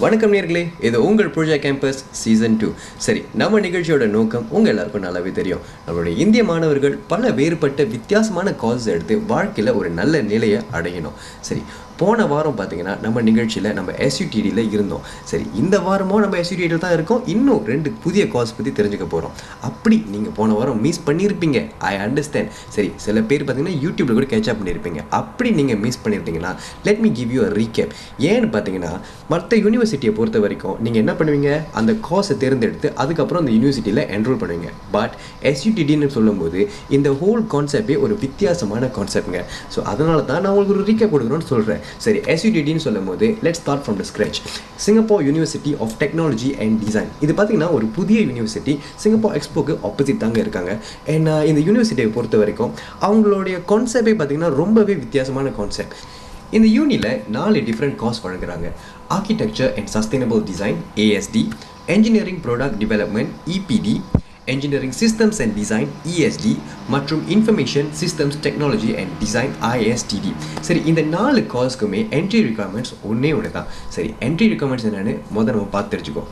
வணக்கம் நேர்களே, இது உங்கள் ப்ரோஜெக்ட் கேம்பஸ் சீசன் 2. சரி, நம்ம நிகழ்ச்சியோட நோக்கம் உங்கள் எல்லாருக்கும் நல்லாவே தெரியும். நம்மளுடைய இந்திய மாணவர்கள் பல வேறுபட்ட வித்தியாசமான கால்ஸ் எடுத்து வாழ்க்கையில் ஒரு நல்ல நிலையை அடையணும். சரி, போன வாரம் பார்த்தீங்கன்னா நம்ம நிகழ்ச்சியில் நம்ம எஸ்யூடிடியில் இருந்தோம். சரி, இந்த வாரமும் நம்ம எஸ்யூடிடியில் தான் இருக்கோம். இன்னும் 2 புதிய கால்ஸ் பற்றி தெரிஞ்சுக்க போகிறோம். அப்படி நீங்கள் போன வாரம் மிஸ் பண்ணியிருப்பீங்க, ஐ அண்டர்ஸ்டாண்ட். சரி, சில பேர் பார்த்தீங்கன்னா யூடியூப்பில் கூட கேட்ச் அப் பண்ணியிருப்பீங்க. அப்படி நீங்கள் மிஸ் பண்ணியிருந்தீங்கன்னா let me give you a recap. ஏன்னு பார்த்தீங்கன்னா மற்ற யூனிவர்சிட்டியை பொறுத்த வரைக்கும் நீங்கள் என்ன பண்ணுவீங்க, அந்த கோர்ஸை தேர்ந்தெடுத்து அதுக்கப்புறம் அந்த யூனிவர்சிட்டியில் என்ரோல் பண்ணுவீங்க. பட் எஸ்யூடிடின்னு சொல்லும்போது இந்த ஹோல் கான்செப்டே ஒரு வித்தியாசமான கான்செப்ட்ங்க. ஸோ அதனால தான் நான் உங்களுக்கு ஒரு ரீகேப் கொடுக்குறோன்னு சொல்கிறேன். சரி, எஸ்யூடிடின்னு சொல்லும் போது let's start from the scratch. Singapore university of technology and design. இது பார்த்தீங்கன்னா ஒரு புதிய யூனிவர்சிட்டி, சிங்கப்பூர் எக்ஸ்போக்கு ஆப்போசிட் தாங்க இருக்காங்க. அண்ட் இந்த யூனிவர்சிட்டியை பொறுத்த வரைக்கும் அவங்களுடைய கான்செப்டே பார்த்தீங்கன்னா ரொம்பவே வித்தியாசமான கான்செப்ட். இந்த யூனியில் 4 டிஃப்ரெண்ட் கோர்ஸ் வழங்குறாங்க. Architecture and sustainable design ASD, engineering product development EPD, engineering systems and design ESD மற்றும் information systems technology and design ISTD. சரி, இந்த 4 கோர்ஸ்க்குமே என்ட்ரி ரிக்வயர்மெண்ட்ஸ் ஒன்றே தான். சரி, என்ட்ரி ரிக்வயர்மெண்ட்ஸ் என்னென்னு முதல்ல நம்ம பார்த்து தெரிஞ்சுக்கோ.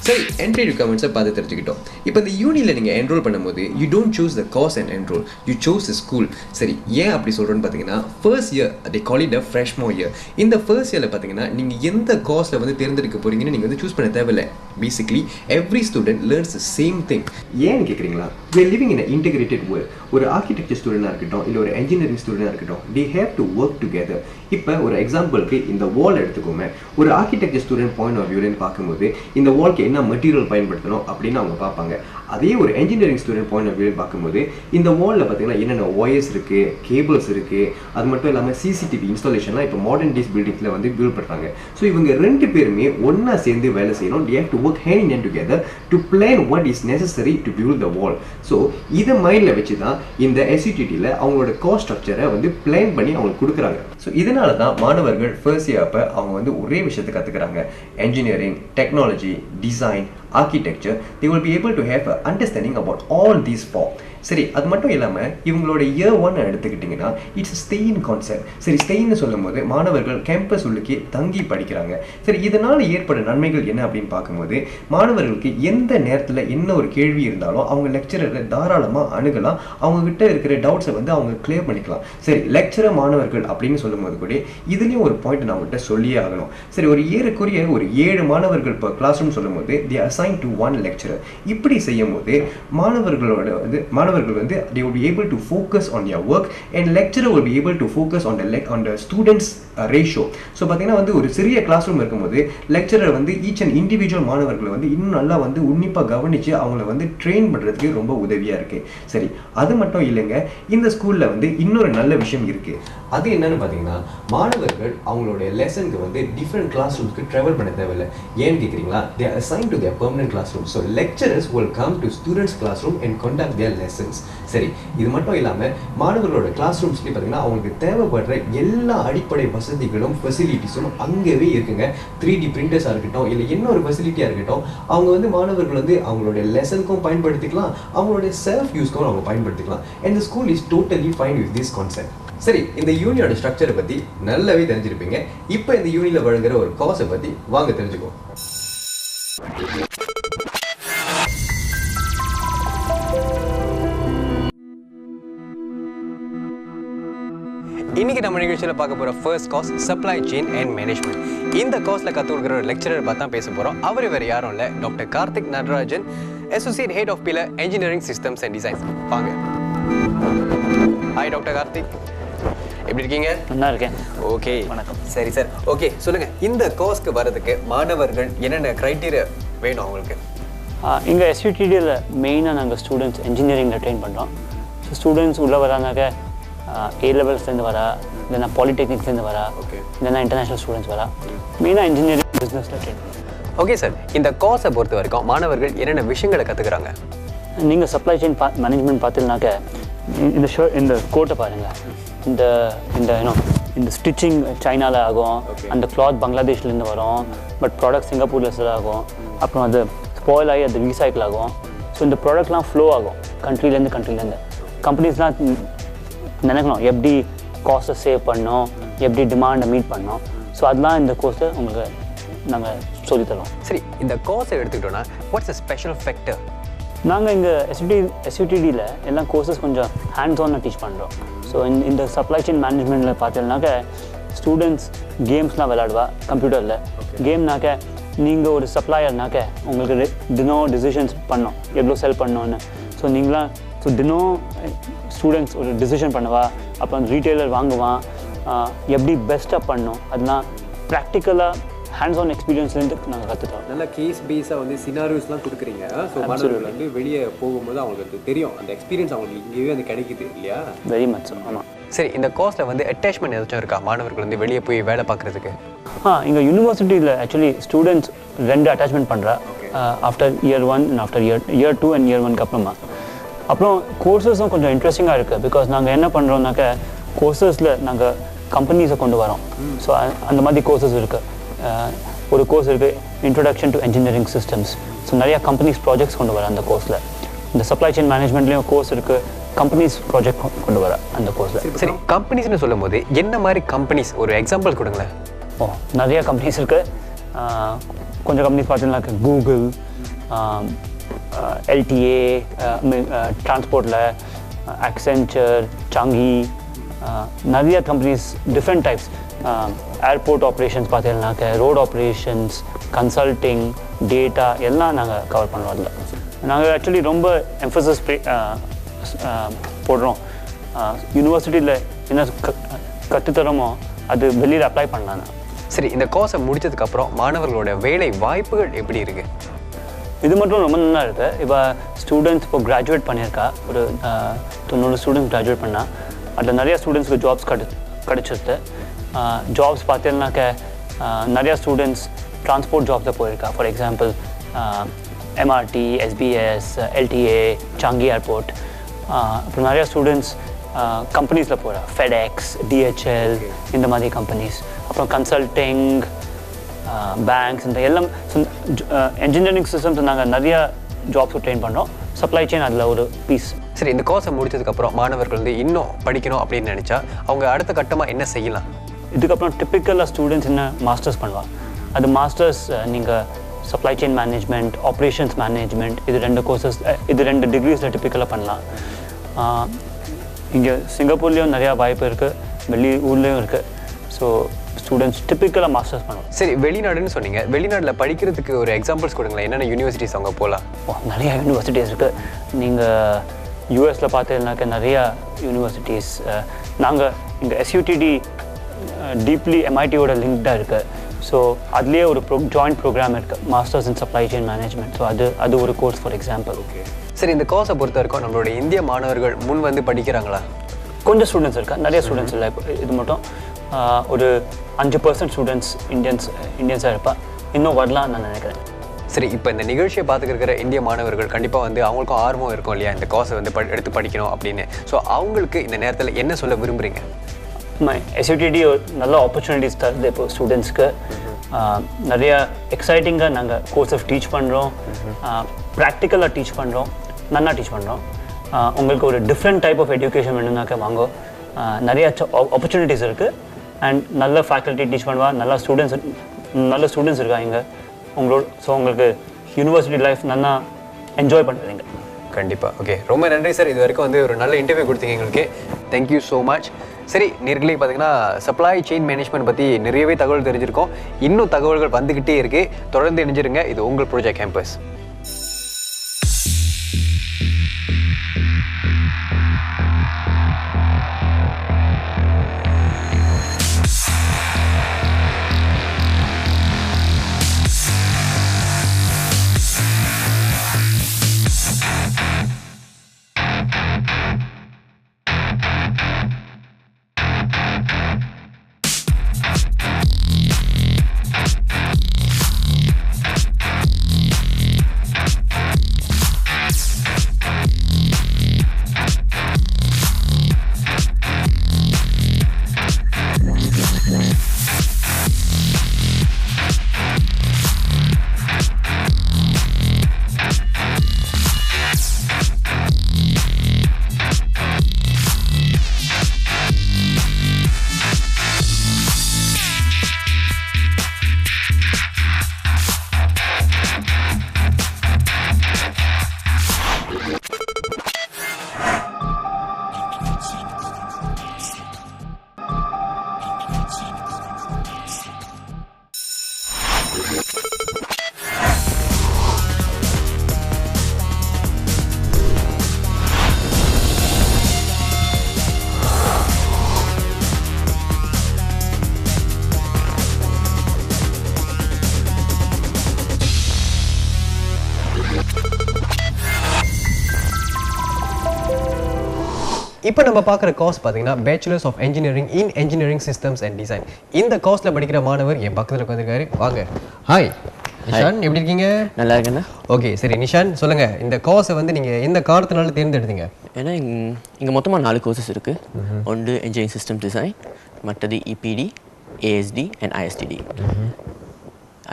சரி, என்ட்ரி ரிக்வயர்மெண்ட்ஸை பார்த்து தெரிஞ்சுக்கிட்டோம். இப்போ இந்த யூனியில் நீங்கள் என்ரோல் பண்ணும்போது you don't choose the course and enrol, you choose the school. சரி, ஏன் அப்படி சொல்கிறேன்னு பார்த்தீங்கன்னா first year they call it a freshman year. இந்த ஃபர்ஸ்ட் இயரில் பார்த்தீங்கன்னா நீங்கள் எந்த கோர்ஸில் வந்து தேர்ந்தெடுக்க போகிறீங்கன்னு நீங்கள் வந்து சூஸ் பண்ண தேவையில்லை. Basically every student learns the same thing. ஏன்னு கேட்குறீங்களா? we are living in an integrated world. ஒரு ஆர்கிடெக்சர் ஸ்டூடெண்டாக இருக்கட்டும், இல்லை ஒரு என்ஜினியரிங் ஸ்டூடெண்டாக இருக்கட்டும், they have to work together. இப்போ ஒரு எக்ஸாம்பிளுக்கு இந்த வால் எடுத்துக்கோமே. ஒரு ஆர்கிடெக்சர் ஸ்டூடெண்ட் பாயிண்ட் ஆஃப் வியூன்னு பார்க்கும்போது இந்த வால்க்கு என்ன மெட்டீரியல் பயன்படுத்தணும் அப்படின்னு அவங்க பார்ப்பாங்க. அதே ஒரு engineering student point of view பார்க்கும்போது இந்த வாலில் பார்த்தீங்கன்னா என்னென்ன ஒயர்ஸ் இருக்குது, கேபிள்ஸ் இருக்குது, அது மட்டும் இல்லாமல் CCTV இன்ஸ்டாலேஷன்லாம் இப்போ மாடர்ன் டேஸ் பில்டிங்ஸில் வந்து பில்ட் பண்ணுறாங்க. ஸோ இவங்க 2 பேருமே ஒன்றா சேர்ந்து வேலை செய்யணும். they have to work hand in hand together to plan what is necessary to build the wall. So இதை மைண்டில் வச்சு தான் இந்த எஸ்யூடிடியில் அவங்களோட கோர்ஸ் ஸ்ட்ரக்சரை வந்து பிளான் பண்ணி அவங்களுக்கு கொடுக்குறாங்க. ஸோ இதனால தான் மாணவர்கள் ஃபர்ஸ்ட் இயர் அப்போ அவங்க வந்து ஒரே விஷயத்தை கற்றுக்குறாங்க. Engineering, technology, design, architecture. They will be able to have an understanding about all these 4. சரி, அது மட்டும் இல்லாமல் இவங்களோட இயர் 1 எடுத்துக்கிட்டிங்கன்னா இட்ஸ் ஸ்டெயின் கான்செப்ட். சரி, ஸ்டெயின்னு சொல்லும் போது மாணவர்கள் கேம்பஸ் உள்ளுக்கே தங்கி படிக்கிறாங்க. சரி, இதனால் ஏற்படும் நன்மைகள் என்ன அப்படின்னு பார்க்கும்போது மாணவர்களுக்கு எந்த நேரத்தில் என்ன ஒரு கேள்வி இருந்தாலும் அவங்க லெக்சரரை தாராளமாக அணுகலாம். அவங்ககிட்ட இருக்கிற டவுட்ஸை வந்து அவங்க கிளியர் பண்ணிக்கலாம். சரி, லெக்சரர் மாணவர்கள் அப்படின்னு சொல்லும் போது கூட இதுலேயும் ஒரு பாயிண்ட் நான் அவங்ககிட்ட சொல்லியே ஆகணும். சரி, ஒரு ஏறக்குரிய ஒரு 7 மாணவர்கள் இப்போ கிளாஸ் ரூம் சொல்லும் போது they are assigned to 1 lecturer. இப்படி செய்யும் போது மாணவர்கள் வந்து they will be able to focus on their work and lecturer will be able to focus on the students ratio. So பார்த்தீங்கன்னா வந்து ஒரு சிறிய கிளாஸ் ரூம் இருக்கும்போது லெக்சரர் வந்து ஈச் அண்ட் இண்டிவிஜுவல் மாணவர்களை வந்து இன்னும் நல்லா வந்து உன்னிப்பாக கவனித்து அவங்கள வந்து ட்ரெயின் பண்ணுறதுக்கு ரொம்ப உதவியாக இருக்குது. சரி, அது மட்டும் இல்லைங்க, இந்த ஸ்கூலில் வந்து இன்னொரு நல்ல விஷயம் இருக்குது. அது என்னன்னு பார்த்தீங்கன்னா மாணவர்கள் அவங்களுடைய லெசனுக்கு வந்து டிஃப்ரெண்ட் கிளாஸ் ரூம்ஸ்க்கு ட்ராவல் பண்ண தேவையில்லை. ஏன்னு கேட்குறீங்களா? they are assigned to their permanent classroom. So lecturers will come to students classroom and conduct their lessons. சரி, இது மட்டும் இல்லாமல் மாணவர்களோட கிளாஸ் ரூம்ஸ்லேயே பார்த்தீங்கன்னா அவங்களுக்கு தேவைப்படுற எல்லா அடிப்படை வசதிகளும் ஃபெசிலிட்டிஸும் அங்கேவே இருக்குங்க. 3D பிரிண்டர்ஸாக இருக்கட்டும், இல்லை என்ன ஒரு ஃபெசிலிட்டியாக இருக்கட்டும், அவங்க வந்து மாணவர்கள் வந்து அவங்களுடைய லெசனுக்கும் பயன்படுத்திக்கலாம், அவங்களுடைய செல்ஃப் யூஸ்க்கும் அவங்க பயன்படுத்திக்கலாம். and the school is totally fine with this concept. சரி, இந்த யூனியோட ஸ்ட்ரக்சரை பற்றி நல்லாவே தெரிஞ்சிருப்பீங்க. இப்போ இந்த யூனியில் வழங்குற ஒரு கோர்ஸை பற்றி வாங்க தெரிஞ்சுக்கோ. இன்னைக்கு இன்னைக்கு நம்ம நிகழ்ச்சியில் பார்க்க போகிற first course supply chain and management. இந்த கோர்ஸில் கற்றுக் கொடுக்குற ஒரு லெக்சரர் பார்த்து தான் பேச போகிறோம். அவர் வேறு யாரும் இல்லை, doctor Karthik Natarajan, associate head of pillar engineering systems and designs. வாங்க. ஹாய் டாக்டர் கார்த்திக், எப்படி இருக்கீங்க? நல்லா இருக்கேன். ஓகே, வணக்கம். சரி சார், ஓகே சொல்லுங்கள், இந்த கோர்ஸ்க்கு வர்றதுக்கு மாணவர்கள் என்னென்ன க்ரைட்டீரியா வேணும் அவங்களுக்கு? இங்கே எஸ்யூடிடியில் மெயினாக நாங்கள் ஸ்டூடெண்ட்ஸ் என்ஜினியரிங்கில் ட்ரெயின் பண்ணுறோம். ஸோ ஸ்டூடெண்ட்ஸ் உள்ளே வரானாக்க ஏ லெவல்ஸ்லேருந்து வரா, இல்லைனா பாலிடெக்னிக்ஸ்லேருந்து வரா, இல்லைனா இன்டர்நேஷ்னல் ஸ்டூடெண்ட்ஸ் வரா. மெயினாக இன்ஜினியரிங் பிஸ்னஸில் ட்ரெயின் பண்ணுறோம். ஓகே சார், இந்த கோர்ஸை பொறுத்த வரைக்கும் மாணவர்கள் என்னென்ன விஷயங்களை கற்றுக்குறாங்க? நீங்கள் சப்ளை செயின் மேனேஜ்மெண்ட் பார்த்தீங்கன்னாக்க இந்த கோட்டை பாருங்கள். இந்த இந்த இந்த ஸ்டிச்சிங் சைனாவில் ஆகும், அந்த கிளாத் பங்களாதேஷ்லேருந்து வரும், பட் ப்ராடக்ட் சிங்கப்பூரில் ஆகும். அப்புறம் அது ஸ்பாயில் ஆகி அது ரீசைக்கிள் ஆகும். ஸோ இந்த ப்ராடக்ட்லாம் ஃப்ளோ ஆகும் கண்ட்ரிலேருந்து. கம்பெனிஸ்லாம் நினைக்கணும் எப்படி காஸ்ட்டை சேவ் பண்ணோம், எப்படி டிமாண்டை மீட் பண்ணோம். ஸோ அதெல்லாம் இந்த கோர்ஸை உங்களுக்கு நாங்கள் சொல்லித்தரோம். சரி, இந்த கோர்ஸை எடுத்துக்கிட்டோன்னா வாட்ஸ் அ ஸ்பெஷல் ஃபேக்டர்? நாங்கள் இங்கே எஸ்யூடிடியில் எல்லாம் கோர்சஸ் கொஞ்சம் ஹேண்ட்ஸ் ஆனாக டீச் பண்ணுறோம். ஸோ இந்த சப்ளை செயின் மேனேஜ்மெண்ட்டில் பார்த்தீங்கன்னாக்க ஸ்டூடெண்ட்ஸ் கேம்ஸ்லாம் விளையாடுவா கம்ப்யூட்டரில். கேம்னாக்க நீங்கள் ஒரு சப்ளையர்னாக்க உங்களுக்கு தினம் டிசிஷன்ஸ் பண்ணோம், எவ்வளோ செல் பண்ணோன்னு. ஸோ நீங்களாம் தினம் ஸ்டூடெண்ட்ஸ் ஒரு டிசிஷன் பண்ணுவா, அப்புறம் ரீட்டெய்லர் வாங்குவான், எப்படி பெஸ்ட்டாக பண்ணோம், அதெல்லாம் ப்ராக்டிக்கலாக ஹேண்ட்ஸ் ஆன் எக்ஸ்பீரியன்ஸ்லேருந்து நாங்கள் கற்றுக்கலாம். நல்லா கேஸ் பேஸாக வந்து சினாரியோஸ்லாம் கொடுக்குறீங்க. ஸோ மாணவர்கள் வந்து வெளியே போகும்போது அவங்களுக்கு தெரியும், அந்த எக்ஸ்பீரியன்ஸ் அவங்களுக்கு இங்கேயே வந்து கிடைக்குது இல்லையா? Very much. ஆமாம். சரி, இந்த கோர்ஸில் வந்து அட்டாச்மெண்ட் ஏதாச்சும் இருக்கா மாணவர்கள் வந்து வெளியே போய் வேலை பார்க்குறதுக்கு? இங்கே யூனிவர்சிட்டியில் ஆக்சுவலி ஸ்டூடெண்ட்ஸ் 2 அட்டாச்மெண்ட் பண்ணுறா. After year 1 and after year 2 and year 1க்கு அப்புறமா. அப்புறம் கோர்சஸும் கொஞ்சம் இன்ட்ரெஸ்டிங்காக இருக்குது. பிகாஸ் நாங்கள் என்ன பண்ணுறோம்னாக்க கோர்சஸில் நாங்கள் கம்பெனிஸை கொண்டு வரோம். ஸோ அந்த மாதிரி கோர்சஸ் இருக்குது. ஒரு கோர்ஸ் இருக்குது, introduction to engineering systems. So நிறையா கம்பெனிஸ் ப்ராஜெக்ட்ஸ் கொண்டு வர அந்த கோர்ஸில். இந்த சப்ளை செயின் மேனேஜ்மெண்ட்லேயும் கோர்ஸ் இருக்குது, கம்பெனிஸ் ப்ராஜெக்ட் கொண்டு வர அந்த கோர்ஸில். சரி, கம்பெனிஸ்னு சொல்லும் போது என்ன மாதிரி கம்பெனிஸ், ஒரு எக்ஸாம்பிள் கொடுங்களேன். நிறையா கம்பெனிஸ் இருக்குது. கொஞ்சம் கம்பெனிஸ் பார்த்தீங்கன்னாக்க கூகுள், எல்டிஏ, டிரான்ஸ்போர்ட்டில் ஆக்சென்ச்சர், சாங்கி, நிறைய companies different types. Airport operations பார்த்தீங்கன்னாக்க ரோட் ஆப்ரேஷன்ஸ், கன்சல்டிங், டேட்டா எல்லாம் நாங்கள் கவர் பண்ணுறோம். அதில் நாங்கள் ஆக்சுவலி ரொம்ப எம்ஃபசிஸ் போடுறோம். யூனிவர்சிட்டியில் என்ன கற்றுத்தரோமோ அது வெளியில் அப்ளை பண்ணலான்னு. சரி, இந்த கோர்ஸை முடித்ததுக்கப்புறம் மாணவர்களோட வேலை வாய்ப்புகள் எப்படி இருக்குது? இது மட்டும் ரொம்ப நல்லா இருக்குது. இப்போ ஸ்டூடெண்ட்ஸ் இப்போ கிராஜுவேட் பண்ணியிருக்கா, ஒரு 90 ஸ்டூடெண்ட்ஸ் கிராஜுவேட் பண்ணால் அதில் நிறையா ஸ்டூடெண்ட்ஸ்க்கு ஜாப்ஸ் கிடச்சிருது. ஜாப்ஸ் பார்த்தீங்கன்னாக்க நிறையா ஸ்டூடெண்ட்ஸ் ட்ரான்ஸ்போர்ட் ஜாப்ஸில் போயிருக்கா. For example MRT, SBS, LDA, Changi airport. அப்புறம் நிறையா ஸ்டூடெண்ட்ஸ் கம்பெனிஸில் போகிறா, ஃபெடெக்ஸ், டிஹெச்எல், இந்த மாதிரி கம்பெனிஸ். அப்புறம் கன்சல்டிங், பேங்க்ஸ், இந்த எல்லாம் என்ஜினியரிங் சிஸ்டம்ஸ் நாங்கள் நிறையா ஜாப்ஸுக்கு ட்ரெயின் பண்ணுறோம். சப்ளை செயின் அதில் ஒரு பீஸ். சரி, இந்த கோர்ஸை முடிச்சதுக்கப்புறம் மாணவர்கள் வந்து இன்னும் படிக்கணும் அப்படின்னு நினச்சா அவங்க அடுத்த கட்டமாக என்ன செய்யலாம்? இதுக்கப்புறம் டிப்பிக்கலாக ஸ்டூடெண்ட்ஸ் என்ன மாஸ்டர்ஸ் பண்ணுவாள். அது மாஸ்டர்ஸ் நீங்கள் supply chain management, operations management, இது 2 கோர்சஸ், இது 2 டிகிரிஸில் டிப்பிக்கலாக பண்ணலாம். இங்கே சிங்கப்பூர்லேயும் நிறையா வாய்ப்பு இருக்குது, வெளி ஊர்லேயும் இருக்குது. ஸோ ஸ்டூடெண்ட்ஸ் டிப்பிக்கலாக மாஸ்டர்ஸ் பண்ணுவோம். சரி, வெளிநாடுன்னு சொன்னீங்க, வெளிநாட்டில் படிக்கிறதுக்கு ஒரு எக்ஸாம்பிள்ஸ் கொடுங்களேன். என்னென்ன யூனிவர்சிட்டிஸ் அவங்க போகலாம்? நிறையா யூனிவர்சிட்டிஸ் இருக்குது. நீங்கள் யூஎஸில் பார்த்தீங்கன்னாக்க நிறையா யூனிவர்சிட்டிஸ். நாங்கள் இங்கே எஸ்யூடிடி டீப்லி எம்ஐடியோட லிங்க்டாக இருக்குது. ஸோ அதுலேயே ஒரு ஜாயிண்ட் ப்ரோக்ராம் இருக்குது, masters in supply chain management. So அது ஒரு கோர்ஸ் ஃபார் எக்ஸாம்பிள். ஓகே. சரி, இந்த கோர்ஸை பொறுத்த வரைக்கும் நம்மளுடைய இந்திய மாணவர்கள் முன் வந்து படிக்கிறாங்களா? கொஞ்சம் ஸ்டூடெண்ட்ஸ் இருக்கா, நிறைய ஸ்டூடெண்ட்ஸ் இல்லை. இப்போ இது மட்டும் ஒரு 5% ஸ்டூடெண்ட்ஸ் இந்தியன்ஸாக இருப்பா. இன்னும் வரலாம் நான் நினைக்கிறேன். சரி, இப்போ இந்த நிகழ்ச்சியை பார்த்துக்கிற இந்திய மாணவர்கள் கண்டிப்பாக வந்து அவங்களுக்கும் ஆர்வம் இருக்கும் இல்லையா, இந்த கோர்ஸை வந்து எடுத்து படிக்கணும் அப்படின்னு. ஸோ அவங்களுக்கு இந்த நேரத்தில் என்ன சொல்ல விரும்புகிறீங்க? எஸ்யூடிடி நல்ல ஆப்பர்ச்சுனிட்டிஸ் தருது இப்போ ஸ்டூடெண்ட்ஸ்க்கு. நிறையா எக்ஸைட்டிங்காக நாங்கள் கோர்ஸஸ் டீச் பண்ணுறோம், ப்ராக்டிக்கலாக டீச் பண்ணுறோம், நல்லா டீச் பண்ணுறோம். உங்களுக்கு ஒரு டிஃப்ரெண்ட் டைப் ஆஃப் எஜுகேஷன் வேணும்னாக்க வாங்க. நிறைய ஆப்பர்ச்சுனிட்டிஸ் இருக்குது. அண்ட் நல்ல ஃபேக்கல்ட்டி டீச் பண்ணுவா, நல்ல ஸ்டூடெண்ட்ஸ் இருக்காங்க உங்களோட. ஸோ உங்களுக்கு யூனிவர்சிட்டி லைஃப் நல்லா என்ஜாய் பண்ணுறீங்க. கண்டிப்பாக. ஓகே, ரொம்ப நன்றி சார். இது வரைக்கும் வந்து ஒரு நல்ல இன்டர்வியூ கொடுத்தீங்க எங்களுக்கு. Thank you so much. சரி நேர்களே, பார்த்தீங்கன்னா சப்ளை செயின் மேனேஜ்மெண்ட் பற்றி நிறையவே தகவல் தெரிஞ்சிருக்கோம். இன்னும் தகவல்கள் வந்துக்கிட்டே இருக்குது. தொடர்ந்து இணைஞ்சிருங்க. இது உங்கள் ப்ராஜெக்ட் கேம்பஸ். இப்போ நம்ம பார்க்குற கோர்ஸ் பார்த்தீங்கன்னா bachelors of engineering in engineering systems and design. இந்த கோர்ஸில் படிக்கிற மாணவர் என் பக்கத்தில் உட்காந்துருக்காரு. வாங்க. ஹாய் நிஷான், எப்படி இருக்கீங்க? நல்லா இருக்கேண்ணா. ஓகே, சரி நிஷான் சொல்லுங்கள், இந்த கோர்ஸை வந்து நீங்கள் எந்த காரணத்தினால தேர்ந்தெடுத்தீங்க? ஏன்னா இங்கே மொத்தமாக 4 கோர்சஸ் இருக்குது. ஒன்று இன்ஜினியரிங் சிஸ்டம் டிசைன், மற்றது EPD, ASD and ISTD.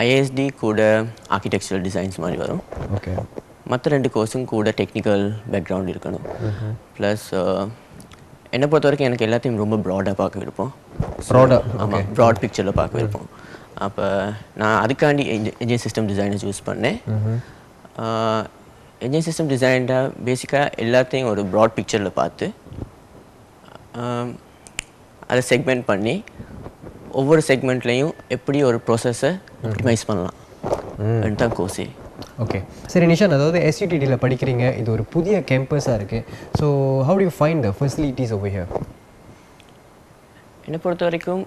IST கூட ஆர்கிடெக்சரல் டிசைன்ஸ் மாதிரி வரும். ஓகே. மற்ற 2 கோர்ஸும் கூட டெக்னிக்கல் பேக்ரவுண்ட் இருக்கணும். ப்ளஸ் என்னை பொறுத்த வரைக்கும் எனக்கு எல்லாத்தையும் ரொம்ப ப்ராடாக பார்க்க விருப்பம். ஆமாம், ப்ராட் பிக்சரில் பார்க்க விருப்பம். அப்போ நான் அதுக்காண்டி இன்ஜினியரிங் சிஸ்டம் டிசைனை சூஸ் பண்ணேன். இன்ஜினியரிங் சிஸ்டம் டிசைனில் பேசிக்காக எல்லாத்தையும் ஒரு ப்ராட் பிக்சரில் பார்த்து அதை செக்மெண்ட் பண்ணி ஒவ்வொரு செக்மெண்ட்லேயும் எப்படி ஒரு ப்ராசஸை ஆப்டிமைஸ் பண்ணலாம் தான் கோர்ஸே. ஓகே, சரி நிஷான், அதாவது எஸ்யூடிடியில் படிக்கிறீங்க, இது ஒரு புதிய கேம்பஸாக இருக்குது. So how do you find the facilities over here? என்னை பொறுத்த வரைக்கும்